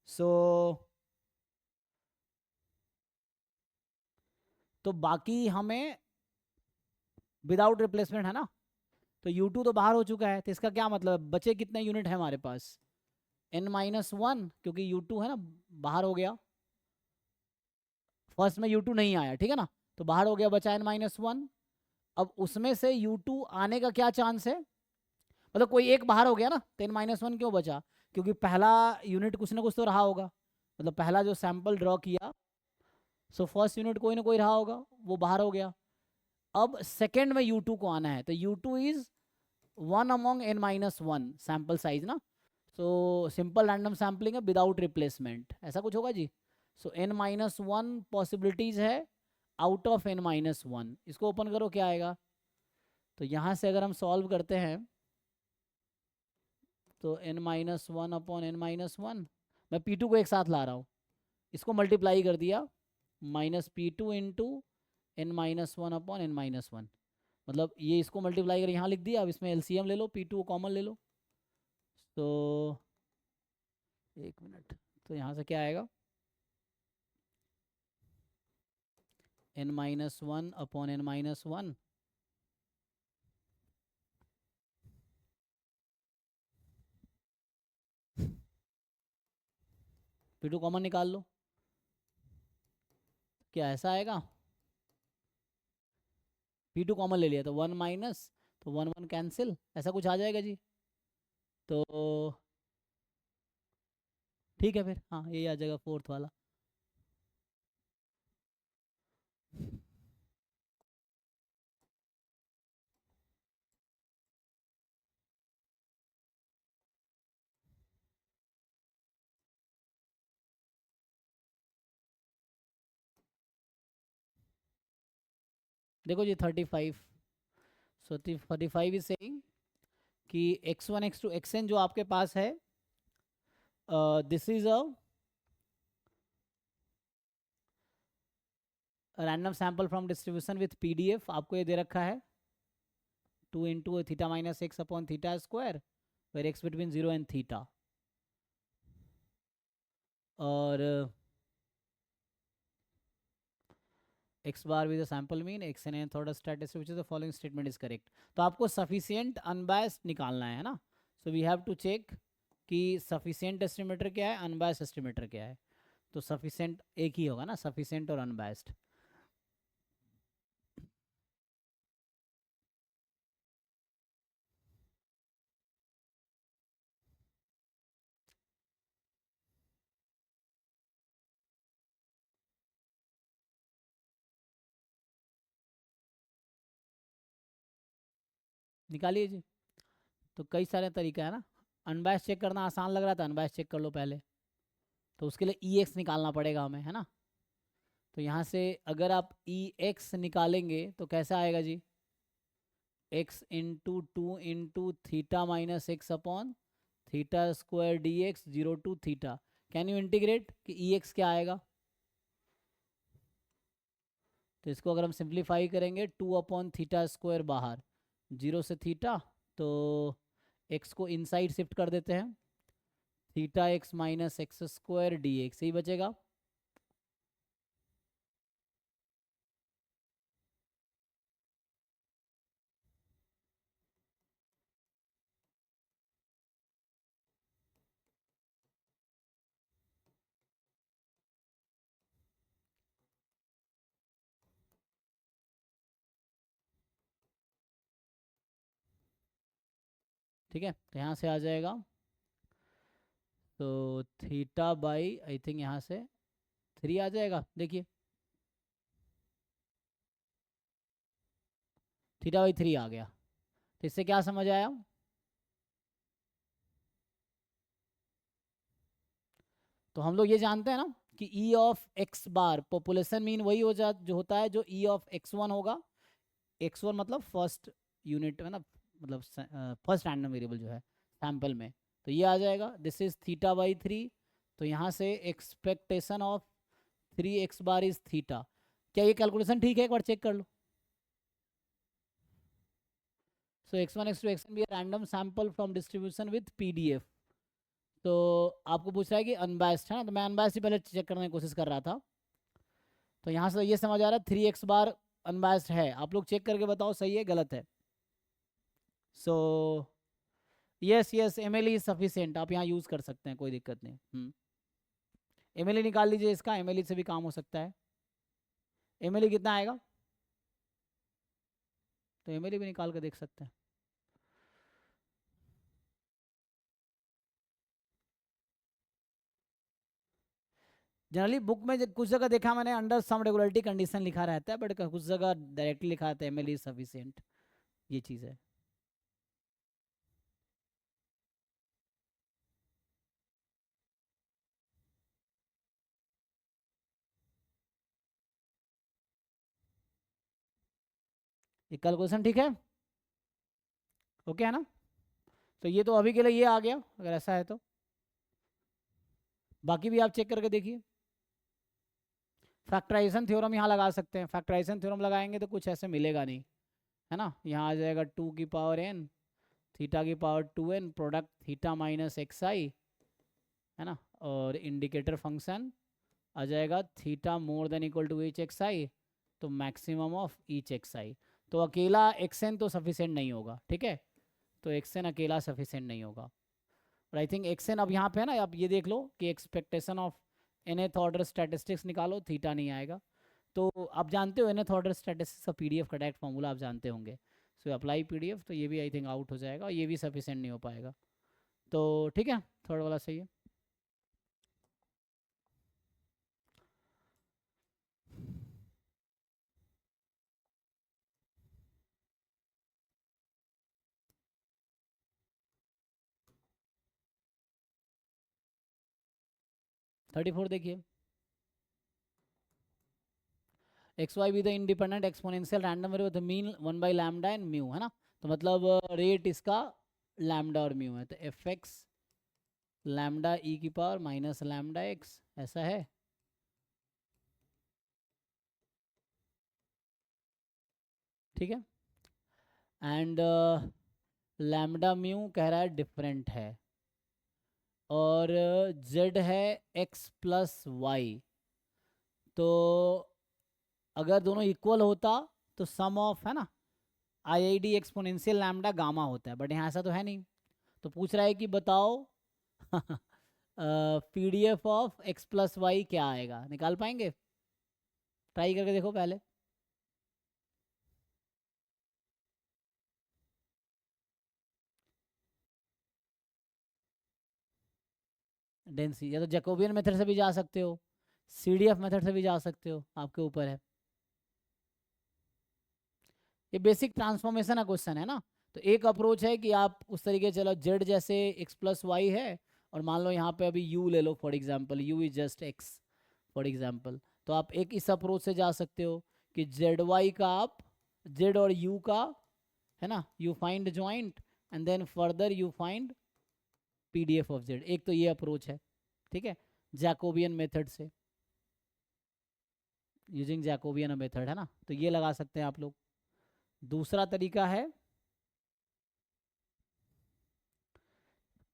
सो तो बाकी हमें विदाउट रिप्लेसमेंट है ना, तो U2 तो बाहर हो चुका है, तो इसका क्या मतलब, बचे कितने यूनिट है हमारे पास, n-1, क्योंकि U2 है ना बाहर हो गया, फर्स्ट में U2 नहीं आया, ठीक है ना, तो बाहर हो गया, बचा n-1, अब उसमें से U2 आने का क्या चांस है, मतलब कोई एक बाहर हो गया ना, तो n-1 क्यों बचा, क्योंकि पहला यूनिट कुछ ना कुछ तो रहा होगा, मतलब पहला जो सैंपल ड्रॉ किया, सो फर्स्ट यूनिट कोई ना कोई रहा होगा, वो बाहर हो गया, अब सेकेंड में U2 को आना है, तो U2 is 1 among n-1 sample size ना, सो सिंपल रैंडम सैम्पलिंग है विदाउट रिप्लेसमेंट, ऐसा कुछ होगा जी। सो n-1 पॉसिबिलिटीज है आउट ऑफ n-1, इसको ओपन करो क्या आएगा, तो यहाँ से अगर हम सॉल्व करते हैं तो n-1 मैं P2 को एक साथ ला रहा हूँ, इसको मल्टीप्लाई कर दिया, -P2 इंटू n-1 मतलब ये इसको मल्टीप्लाई कर यहाँ लिख दिया, अब इसमें LCM ले लो, P2 को कॉमन ले लो, तो एक मिनट, तो यहाँ से क्या आएगा, n-1 P2 कॉमन निकाल लो, क्या ऐसा आएगा, P2 कॉमन ले लिया तो 1 माइनस, तो 1 1 कैंसिल, ऐसा कुछ आ जाएगा जी, तो ठीक है फिर, हाँ यही आ जाएगा फोर्थ वाला। देखो जी 35, सो 35 इज सेइंग कि x1 x2 xn जो आपके पास है, this is a random sample from distribution with PDF, आपको ये दे रखा है 2 into theta minus X upon theta square where X between 0 and theta, और x bar with the sample mean x n nth order statistic which is the following statement is correct. तो आपको sufficient unbiased निकालना है ना, so we have to check कि sufficient estimator क्या है, unbiased estimator क्या है. तो sufficient एक ही होगा ना, sufficient और unbiased. निकालिए जी. तो कई सारे तरीका है ना, अनबायस्ड चेक करना आसान लग रहा था, अनबायस्ड चेक कर लो पहले, तो उसके लिए ई एक्स निकालना पड़ेगा हमें, है ना. तो यहाँ से अगर आप ई एक्स निकालेंगे तो कैसा आएगा जी, x into 2 into theta minus X upon theta square D X 0 to theta. Can you integrate कि ई एक्स क्या आएगा, तो इसको अगर हम सिंप्लीफाई करेंगे 2 अपॉन थीटा स्क्वायर बाहर 0 से थीटा, तो x को इनसाइड शिफ्ट कर देते हैं, theta X minus X square D X ही बचेगा. ठीक है, तो यहाँ से आ जाएगा, तो थीटा बाई आई थिंक यहाँ से 3 आ जाएगा. देखिए थीटा बाई 3 आ गया. तो इससे क्या समझ आया, तो हम लोग ये जानते हैं ना कि ई of x bar population mean वही हो जा जो होता है जो ई ऑफ x1 होगा. x1 मतलब फर्स्ट यूनिट है ना, मतलब फर्स्ट रैंडम वेरिएबल जो है सैंपल में, तो ये आ जाएगा दिस इज थीटा बाई 3. तो यहाँ से expectation of 3x bar is theta. क्या ये कैलकुलेशन ठीक है, एक बार चेक कर लो. So x1 x2 xn be a random sample from distribution with pdf. तो आपको पूछ रहा है कि अनबायस्ड है ना, तो मैं अनबायस्ड ही पहले चेक करने की कोशिश कर रहा था. तो यहाँ से ये समझ आ रहा है 3x बार अनबायस्ड है, आप लोग चेक करके बताओ सही है गलत है. So yes yes M L sufficient, आप यहाँ यूज़ कर सकते हैं, कोई दिक्कत नहीं. एम एल निकाल लीजिए इसका, एम एल से भी काम हो सकता है. एम एल कितना आएगा, तो एम एल भी निकाल कर देख सकते हैं. जनरली बुक में कुछ जगह देखा मैंने अंडर सम रेगुलरिटी कंडीशन लिखा रहता है, बट कुछ जगह डायरेक्टली लिखा रहता है एम एल सफिशियंट, ये चीज़ है. ये कैलकुलेशन ठीक है, ओके है ना. तो ये तो अभी के लिए ये आ गया, अगर ऐसा है तो बाकी भी आप चेक करके देखिए. फैक्टराइजेशन थ्योरम यहाँ लगा सकते हैं, फैक्टराइजेशन थ्योरम लगाएंगे तो कुछ ऐसे मिलेगा नहीं, है ना. यहाँ आ जाएगा 2 की पावर n थीटा की power 2n product theta minus X आई, है ना, और इंडिकेटर फंक्शन आ जाएगा theta more than equal to H X I, तो maximum of each X I. तो अकेला एक्स एन तो सफिशेंट नहीं होगा, ठीक है, तो एक्स एन अकेला सफिशेंट नहीं होगा. और आई थिंक एक्स एन अब यहाँ पे है ना, आप ये देख लो कि expectation of nth order statistics निकालो, थीटा नहीं आएगा. तो आप जानते हो nth ऑर्डर स्टैटिस्टिक्स का पीडीएफ का डायरेक्ट फॉर्मूला आप जानते होंगे, सो अप्लाई पीडीएफ, तो ये भी आई थिंक आउट हो जाएगा, और ये भी सफिशेंट नहीं हो पाएगा. तो ठीक है, थर्ड वाला सही है. थर्टी फोर देखिए, X Y with independent exponential random variable mean 1 by lambda and mu, है ना. तो मतलब रेट इसका लैम्डा और म्यू है, तो एफ एक्स लैम्डा ई की पावर माइनस लैम्डा एक्स, ऐसा है। ठीक है, एंड लैम्डा म्यू कह रहा है डिफरेंट है, और जेड है एक्स प्लस वाई, तो अगर दोनों इक्वल होता तो सम ऑफ, है ना, I I D exponential lambda gamma होता है, बट यहाँ ऐसा तो है नहीं। तो पूछ रहा है कि बताओ P D F of X plus Y क्या आएगा, निकाल पाएंगे? ट्राई करके देखो पहले। डेंसी, या तो जैकोबियन मेथड से भी जा सकते हो, सी डी एफ मेथड से भी जा सकते हो, आपके ऊपर है। ये बेसिक ट्रांसफॉर्मेशन का क्वेश्चन है ना। तो एक अप्रोच है कि आप उस तरीके चलो, जेड जैसे एक्स प्लस वाई है, और मान लो यहाँ पे अभी यू ले लो for example, U is just X for example, तो आप एक इस अप्रोच से जा सकते हो कि जेड वाई का आप जेड और यू का, है ना, you find joint and then further you find PDF of Z. एक तो ये अप्रोच है, ठीक है, जैकोबियन मेथड से, यूजिंग जैकोबियन मेथड, है ना, तो ये लगा सकते हैं आप लोग। दूसरा तरीका है,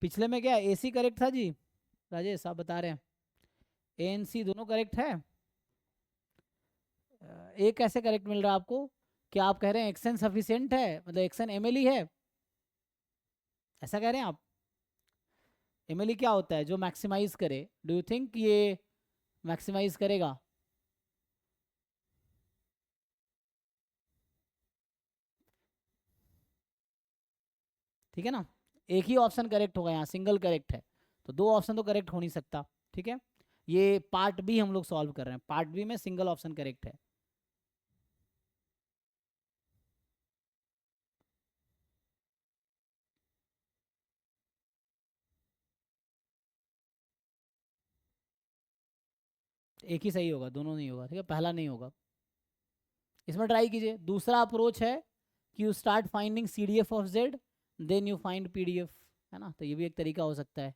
पिछले में क्या ए सी करेक्ट था जी, राजेश आप बता रहे हैं ए एन सी दोनों करेक्ट है। ए कैसे करेक्ट मिल रहा है आपको? क्या आप कह रहे हैं एक्सन सफिशियंट है, मतलब एक्सन एम एल ई है, ऐसा कह रहे हैं आप? एम एल ई क्या होता है? जो मैक्सिमाइज करे। डू यू थिंक ये मैक्सिमाइज करेगा? ठीक है ना, एक ही ऑप्शन करेक्ट होगा यहाँ, सिंगल करेक्ट है, तो दो ऑप्शन तो करेक्ट हो नहीं सकता। ठीक है, ये पार्ट बी हम लोग सॉल्व कर रहे हैं, पार्ट बी में सिंगल ऑप्शन करेक्ट है। एक ही सही होगा, दोनों नहीं होगा, ठीक है, पहला नहीं होगा। इसमें ट्राई कीजिए। दूसरा अप्रोच है कि you start finding C D F of Z, then you find P D F, है ना, तो ये भी एक तरीका हो सकता है।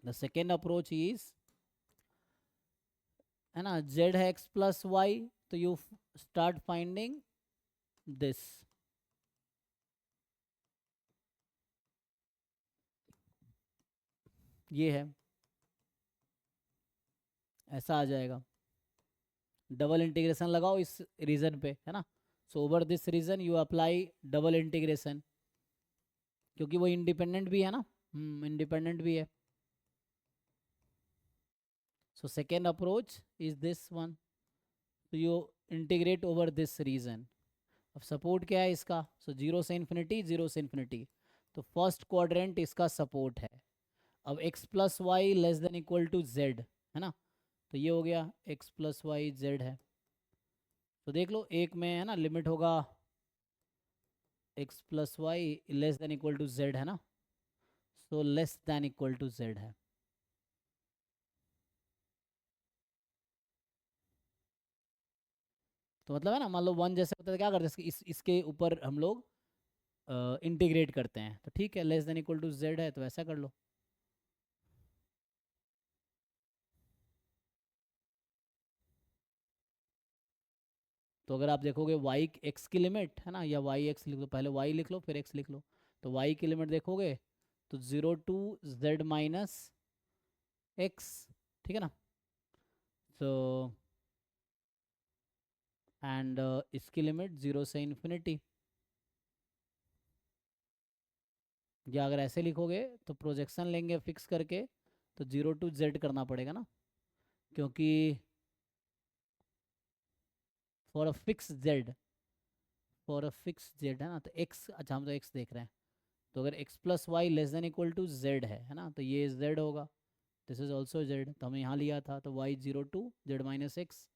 द सेकेंड अप्रोच इज, है ना, जेड है एक्स प्लस वाई, तो यू स्टार्ट फाइंडिंग दिस, ये है, ऐसा आ जाएगा। डबल इंटीग्रेशन लगाओ इस रीजन पे, है ना, so over this region you apply double integration, क्योंकि वो इंडिपेंडेंट भी है ना, इंडिपेंडेंट भी है। So second approach is this one, तो you integrate over this region. अब सपोर्ट क्या है इसका? सो जीरो से इन्फिनिटी, जीरो से इन्फिनिटी, तो फर्स्ट क्वाड्रेंट इसका सपोर्ट है। अब x plus Y less than equal to Z, है ना, तो ये हो गया x प्लस वाई जेड है। तो देख लो, एक में है ना लिमिट होगा x plus Y less than equal to Z, है ना, so less than equal to Z है। तो मतलब है ना, मान लो वन जैसे होता है, क्या करते हैं, इसके ऊपर हम लोग इंटीग्रेट करते हैं, तो ठीक है, less than equal to Z है, तो ऐसा कर लो। तो अगर आप देखोगे y x की लिमिट, है ना, या y x लिख लो, पहले y लिख लो फिर x लिख लो, तो y की लिमिट देखोगे तो 0 to z माइनस एक्स, ठीक है ना, तो एंड इसकी लिमिट 0 से इन्फिनिटी, या अगर ऐसे लिखोगे तो प्रोजेक्शन लेंगे फिक्स करके, तो 0 to z करना पड़ेगा ना, क्योंकि for a fix z, for a fix z, है ना, तो x, अच्छा हम तो x देख रहे हैं, तो अगर x plus Y less than equal to z है ना, तो ये z होगा, दिस इज ऑल्सो z, तो हमने यहाँ लिया था, तो y 0 to z minus x,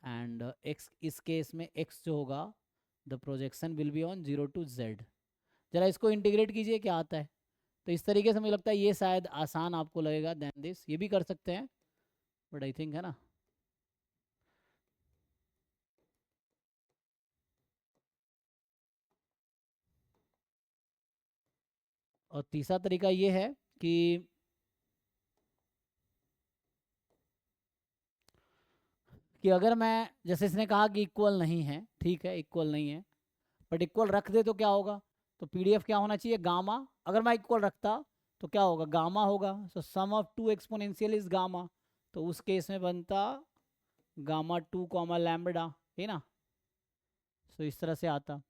and x इस केस में x जो होगा, the projection will be on 0 to z। जरा इसको इंटीग्रेट कीजिए क्या आता है। तो इस तरीके से मुझे लगता है ये शायद आसान आपको लगेगा देन दिस, ये भी कर सकते हैं, बट आई थिंक, है ना, और तीसरा तरीका ये है कि अगर मैं, जैसे इसने कहा कि इक्वल नहीं है, ठीक है इक्वल नहीं है, बट इक्वल रख दे तो क्या होगा, तो पीडीएफ क्या होना चाहिए, गामा। अगर मैं इक्वल रखता तो क्या होगा, गामा होगा। So sum of two exponential is gamma, तो उस केस में बनता गामा टू कॉमा लैम्बडा, है ना। सो इस तरह से आता।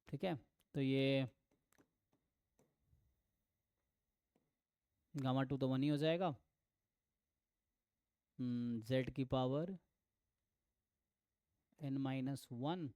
ठीक है, तो ये गामा टू तो 1 ही हो जाएगा। जेड की पावर n-1।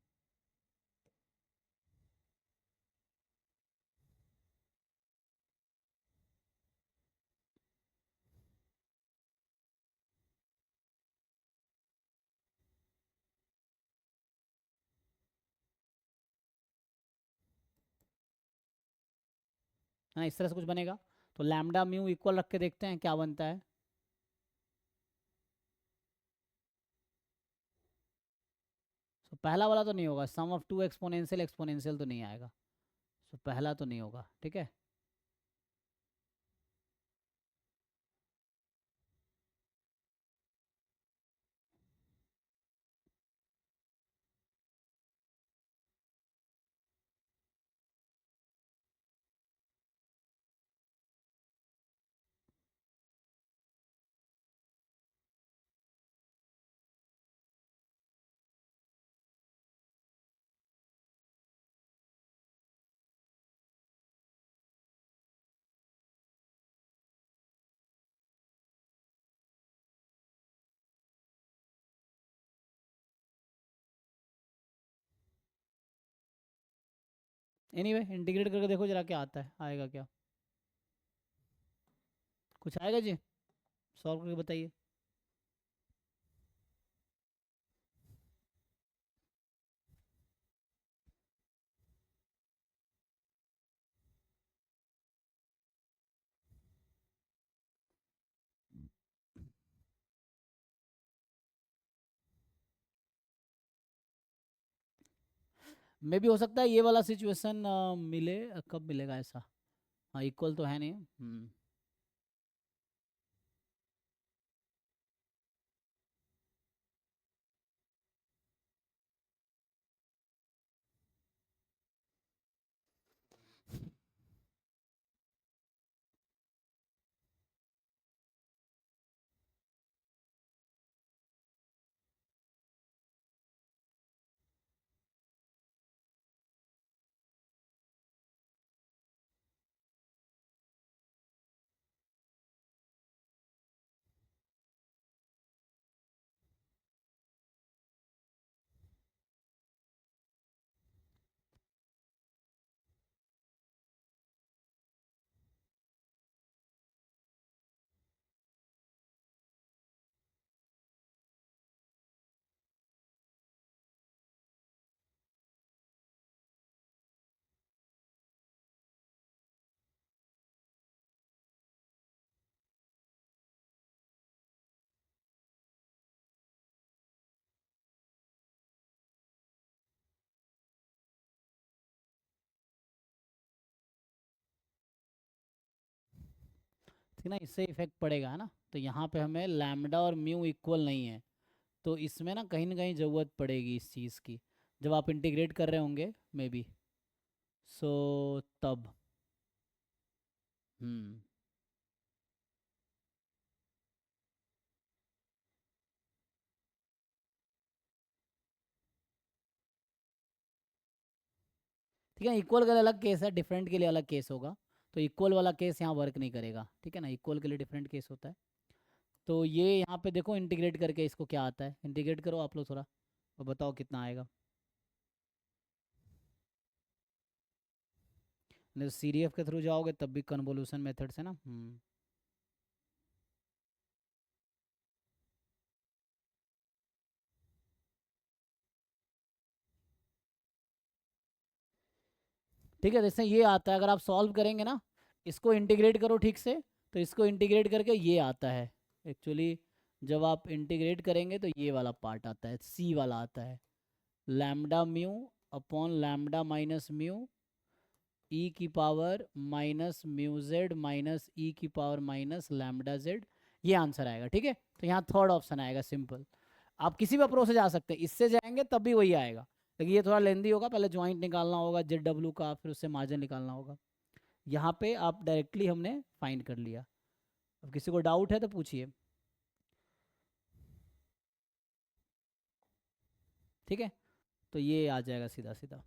हाँ इस तरह से कुछ बनेगा। तो लैम्डा म्यू इक्वल रख के देखते हैं क्या बनता है। तो पहला वाला तो नहीं होगा, सम ऑफ टू एक्सपोनेंशियल, एक्सपोनेंशियल तो नहीं आएगा। तो पहला तो नहीं होगा, ठीक है। एनीवे इंटीग्रेट करके देखो जरा क्या आता है, आएगा क्या, कुछ आएगा जी, सॉल्व करके बताइए। मे भी हो सकता है ये वाला सिचुएशन मिले, कब मिलेगा ऐसा। हाँ इक्वल तो है नहीं। ठीक ना, इससे इफेक्ट पड़ेगा है ना। तो यहाँ पे हमें लैम्डा और म्यू इक्वल नहीं है, तो इसमें ना कहीं ज़रूरत पड़ेगी इस चीज़ की, जब आप इंटीग्रेट कर रहे होंगे मे बी। सो तब हम्म ठीक है, इक्वल का अलग केस है, डिफरेंट के लिए अलग केस होगा। तो इक्वल वाला केस यहाँ वर्क नहीं करेगा, ठीक है ना, इक्वल के लिए डिफरेंट केस होता है। तो ये यहाँ पे देखो इंटीग्रेट करके इसको क्या आता है, इंटीग्रेट करो आप लोग थोड़ा और बताओ कितना आएगा। नहीं तो सीडीएफ के थ्रू जाओगे तब भी कन्वोल्यूशन मेथड से ना। ठीक है, जैसे ये आता है, अगर आप सॉल्व करेंगे ना, इसको इंटीग्रेट करो ठीक से, तो इसको इंटीग्रेट करके ये आता है एक्चुअली। जब आप इंटीग्रेट करेंगे तो ये वाला पार्ट आता है, सी वाला आता है, lambda mu upon lambda minus mu e की power minus mu z minus e की पावर माइनस लैम्डा जेड। ये आंसर आएगा। ठीक है, तो यहाँ थर्ड ऑप्शन आएगा सिंपल। आप किसी भी अप्रोच से जा सकते हैं, इससे जाएंगे तब भी वही आएगा, लेकिन ये थोड़ा लेंदी होगा, पहले ज्वाइंट निकालना होगा जेड डब्ल्यू का, फिर उससे मार्जिन निकालना होगा। यहाँ पे आप डायरेक्टली हमने फाइंड कर लिया। अब किसी को डाउट है तो पूछिए। ठीक है, तो ये आ जाएगा सीधा सीधा।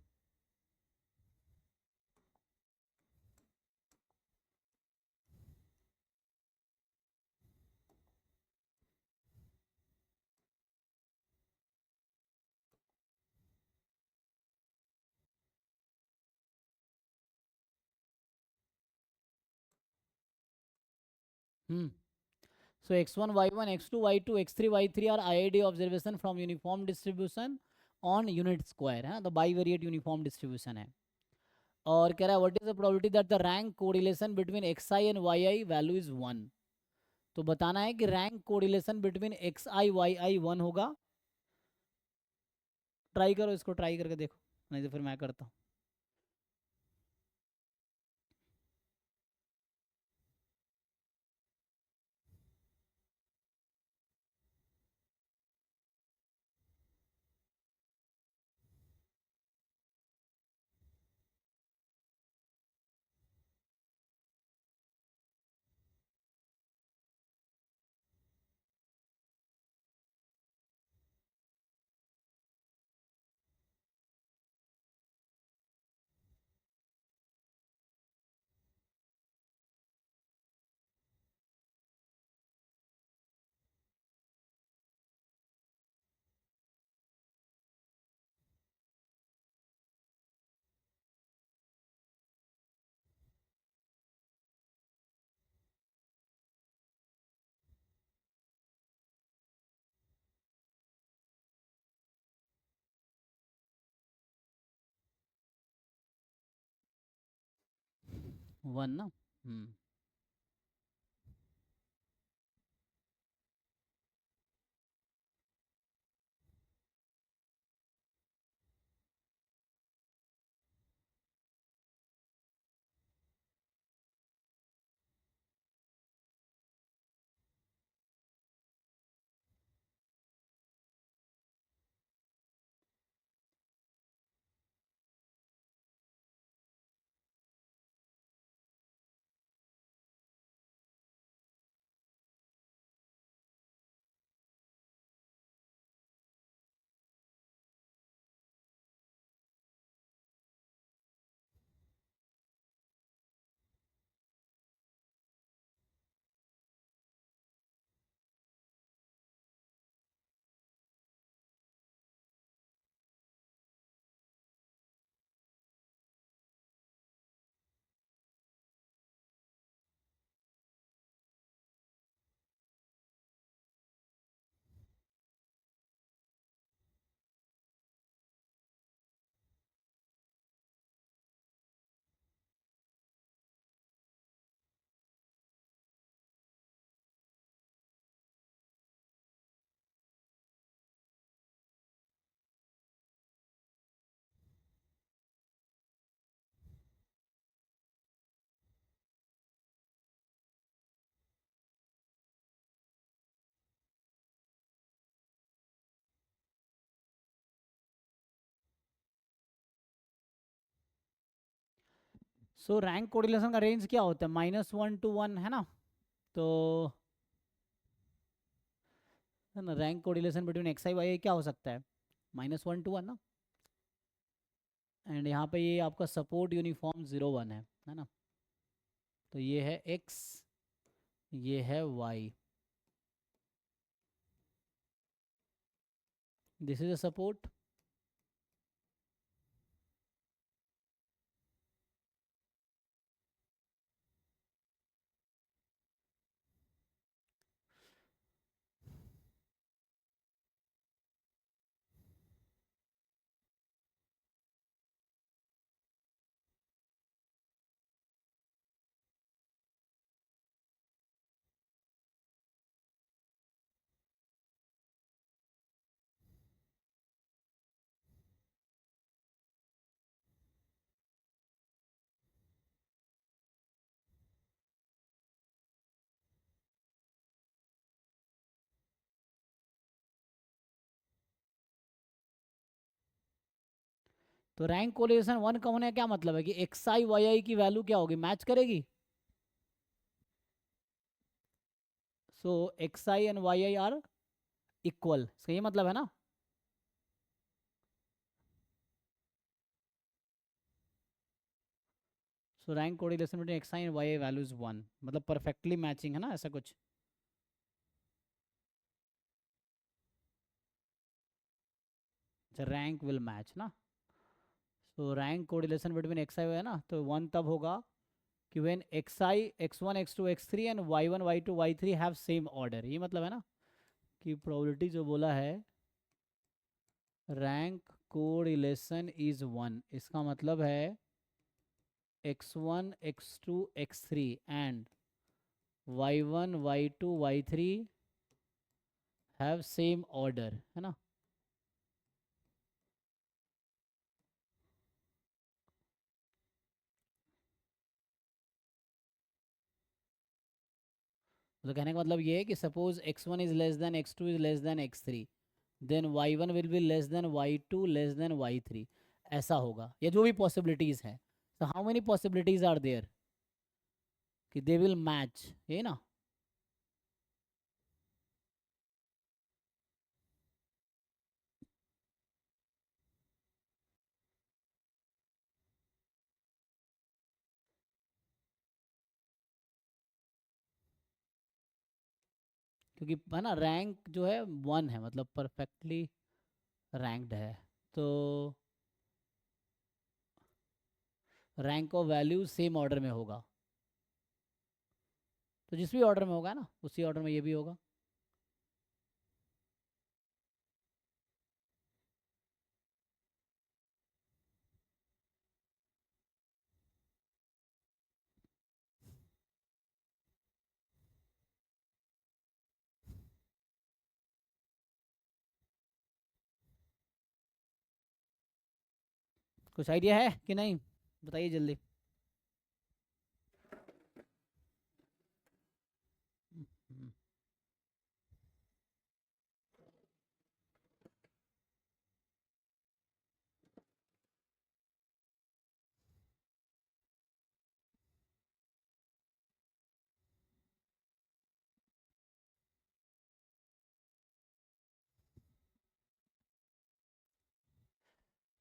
हम्म So x1, y1, x2, y2, x3, y3 are IID observation from uniform distribution on unit square है ना, तो बाईवेरिएट यूनिफॉर्म डिस्ट्रीब्यूशन है। और कह रहा है what is the probability that the rank correlation between x I and Y I value is 1। तो बताना है कि rank correlation between x I Y I 1 होगा। ट्राई करो, इसको ट्राई करके देखो, नहीं तो फिर मैं करता हूँ। वन ना। सो रैंक कोरिलेशन का रेंज क्या होता है, -1 to 1 है ना। तो है ना, rank correlation between x I Y आई क्या हो सकता है, -1 to 1 ना। एंड यहाँ पे ये आपका सपोर्ट यूनिफॉर्म 0 1 है ना। तो ये है x, ये है y, this is a support, तो रैंक कोरिलेशन 1 का होने का क्या मतलब है कि एक्स आई वाई आई की वैल्यू क्या होगी, मैच करेगी। So x I and Y i are equal, इसका ये मतलब है ना। So rank correlation between x I and Y I value is 1, मतलब परफेक्टली मैचिंग है ना, ऐसा कुछ। रैंक विल मैच ना। So rank correlation between x आई है ना, तो 1 तब होगा कि when x i x one x two x three and y one y two y three have same order, ये मतलब है ना कि प्रोबेबिलिटी जो बोला है रैंक कोरिलेशन इज 1, इसका मतलब है x1 x2 x3 and y1 y2 y3 have same order, है ना। तो कहने का मतलब ये है कि suppose x1 is less than x2 is less than x3, then y1 will be less than y2 less than y3, ऐसा होगा, या जो भी पॉसिबिलिटीज हैं। तो how many possibilities are there कि दे विल मैच, ये ना। क्योंकि है ना रैंक जो है 1 है, मतलब परफेक्टली रैंक्ड है, तो rank of value same order में होगा, तो जिस भी ऑर्डर में होगा ना उसी ऑर्डर में ये भी होगा। कुछ आइडिया है कि नहीं, बताइए जल्दी। हम्म,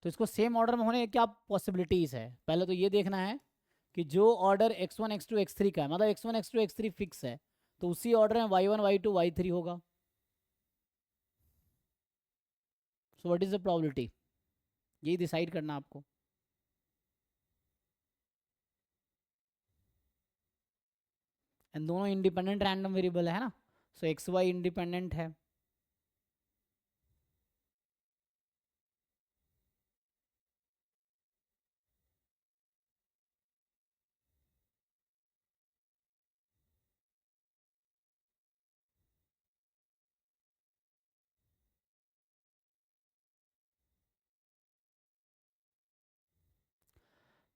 तो इसको सेम ऑर्डर में होने की क्या पॉसिबिलिटीज़ है, पहले तो ये देखना है कि जो ऑर्डर x1 x2 x3 का है, मतलब x1 x2 x3 फिक्स है, तो उसी ऑर्डर में y1 y2 y3 होगा। सो व्हाट इज द प्रोबेबिलिटी, यही डिसाइड करना आपको। एंड दोनों इंडिपेंडेंट रैंडम वेरिएबल है ना, सो एक्स वाई इंडिपेंडेंट है।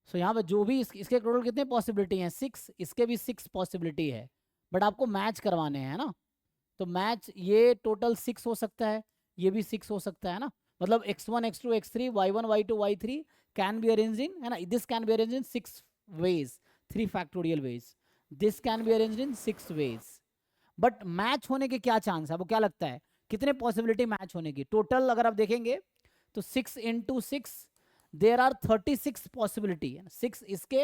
सो यहाँ पे जो भी इसके टोटल कितने पॉसिबिलिटी हैं, 6, इसके भी 6 पॉसिबिलिटी है, बट आपको मैच करवाने हैं ना। तो मैच ये टोटल 6 हो सकता है, ये भी 6 हो सकता है ना, मतलब x1 x2 x3 y1 y2 y3 can be arrange in, है ना, this can be arrange in 6 ways, 3 factorial ways, this can be arrange in 6 ways. But match होने के क्या चांस है, आपको क्या लगता है कितने पॉसिबिलिटी मैच होने की टोटल, अगर आप देखेंगे तो 6 इंटू 6 देर आर 36 पॉसिबिलिटी, 6 इसके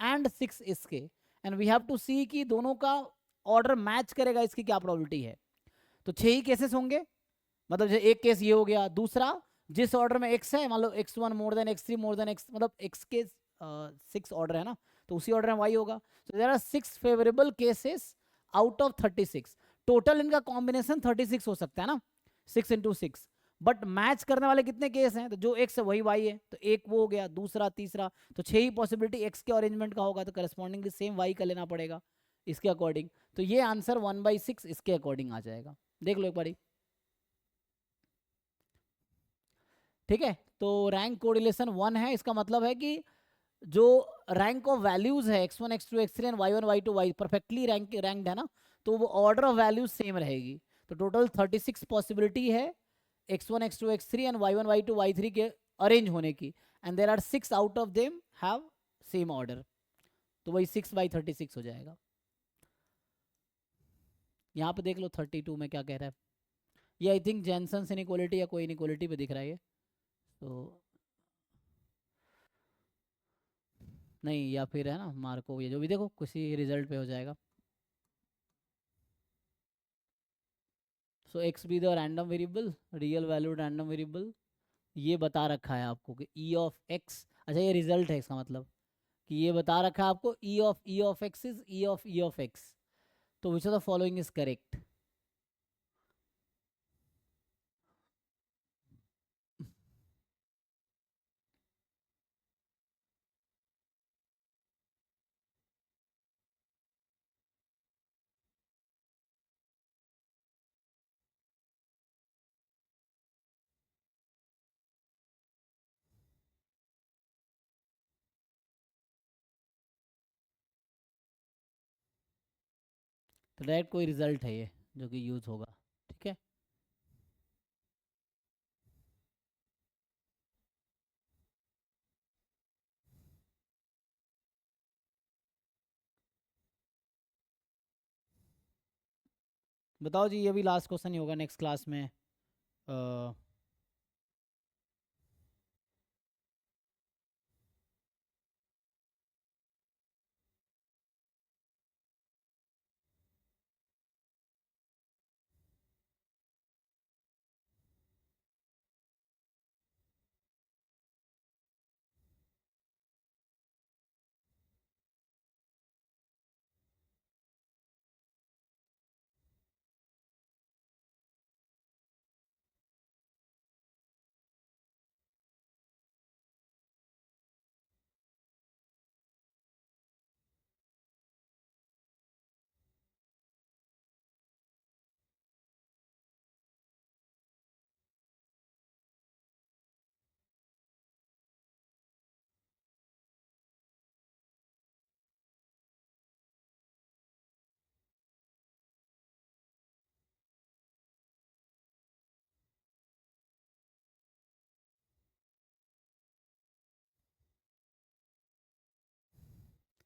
एंड 6 इसके, एंड वी हैव टू सी कि दोनों का ऑर्डर मैच करेगा, इसकी क्या प्रोबेबिलिटी है। तो 6 ही केसेस होंगे, मतलब एक केस ये हो गया, दूसरा जिस ऑर्डर में x है, मान लो x1 more than x3 more than x, मतलब x के 6 ऑर्डर है ना, तो उसी ऑर्डर में y होगा। So there are 6 favourable cases out of 36, total इनका कॉम्बिनेशन 36 हो सकता है ना, 6 इंटू 6, बट मैच करने वाले कितने केस हैं, तो जो x है वही y है, तो एक वो हो गया, दूसरा तीसरा, तो 6 ही पॉसिबिलिटी x के अरेंजमेंट का होगा, तो करस्पॉन्डिंगली सेम y का लेना पड़ेगा इसके अकॉर्डिंग। तो ये आंसर 1/6 इसके अकॉर्डिंग आ जाएगा, देख लो एक बारी। ठीक है, तो रैंक कोरिलेशन 1 है, इसका मतलब है कि जो रैंक ऑफ वैल्यूज है x1 x2 x3 and y1 y2 y perfectly ranked है ना, तो वो ऑर्डर ऑफ वैल्यूज सेम रहेगी। तो टोटल 36 पॉसिबिलिटी है x1 x2 x3 and y1 y2 y3 के अरेंज होने की, and there are 6 out of them have same order, तो वही 6/36 हो जाएगा। यहाँ पे देख लो 32 में क्या कह रहा है, ये आई थिंक जेनसन्स इनइक्वालिटी या कोई इनइक्वालिटी पे दिख रहा है ये, तो नहीं, या फिर है ना मार्को, ये जो भी देखो किसी रिजल्ट पे हो जाएगा। So x be the random variable, real valued random variable, ये बता रखा है आपको कि ई ऑफ एक्स, अच्छा ये रिजल्ट है इसका मतलब कि ये बता रखा है आपको e of x is e of x, तो which of the following is correct. तो डायरेक्ट कोई रिजल्ट है ये जो कि यूज होगा, ठीक है। बताओ जी, ये भी लास्ट क्वेश्चन ही होगा नेक्स्ट क्लास में।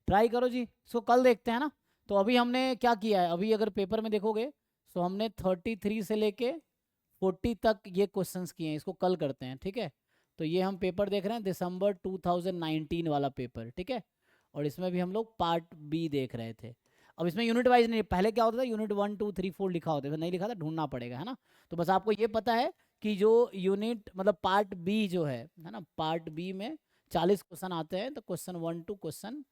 ट्राई करो जी, इसको कल देखते हैं ना। तो अभी हमने क्या किया है, अभी अगर पेपर में देखोगे तो हमने 33 से लेके 40 तक ये क्वेश्चंस किए हैं, इसको कल करते हैं, ठीक है। तो ये हम पेपर देख रहे हैं दिसंबर 2019 वाला पेपर, ठीक है। और इसमें भी हम लोग पार्ट बी देख रहे थे। अब इसमें यूनिट वाइज नहीं, पहले क्या होता था यूनिट 1 2 3 4 लिखा होता था, नहीं लिखा था ढूंढना पड़ेगा, है ना। तो बस आपको ये पता है कि जो यूनिट मतलब पार्ट बी जो है ना, पार्ट बी में 40 क्वेश्चन आते हैं, तो क्वेश्चन 1 टू क्वेश्चन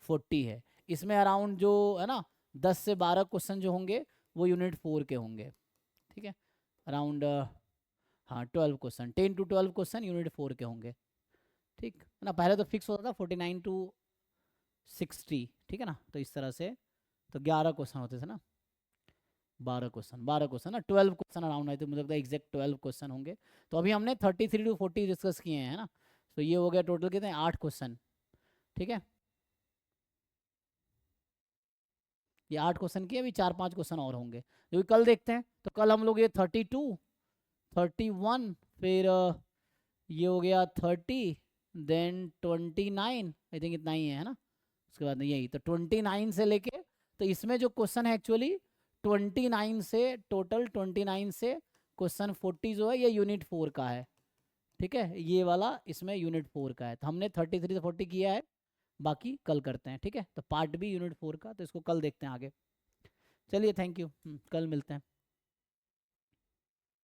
40 है। इसमें अराउंड जो है ना 10 से 12 क्वेश्चन जो होंगे वो यूनिट 4 के होंगे, ठीक है। अराउंड हाँ 12 क्वेश्चन, 10 टू 12 क्वेश्चन यूनिट 4 के होंगे, ठीक है ना। पहले तो फिक्स होता था 49 टू 60, ठीक है ना। तो इस तरह से तो 11 क्वेश्चन होते थे ना, 12 क्वेश्चन ना, 12 क्वेश्चन अराउंड आए थे, मुझे लगता है एग्जैक्ट 12 क्वेश्चन होंगे। तो अभी हमने 33 टू 40 डिस्कस किए हैं ना, तो ये हो गया टोटल कितने 8 क्वेश्चन, ठीक है। ये 8 क्वेश्चन किए, अभी 4-5 क्वेश्चन और होंगे जो कि कल देखते हैं। तो कल हम लोग ये 32 31 फिर ये हो गया 30 देन 29, आई थिंक इतना ही है ना। उसके बाद यही तो 29 से लेके, तो इसमें जो क्वेश्चन है एक्चुअली 29 से टोटल 29 से क्वेश्चन 40 जो है ये यूनिट 4 का है, ठीक है। ये वाला इसमें यूनिट 4 का है, तो हमने 33 से 40 किया है, बाकी कल करते हैं, ठीक है। तो पार्ट बी यूनिट 4 का, तो इसको कल देखते हैं आगे। चलिए थैंक यू, कल मिलते हैं।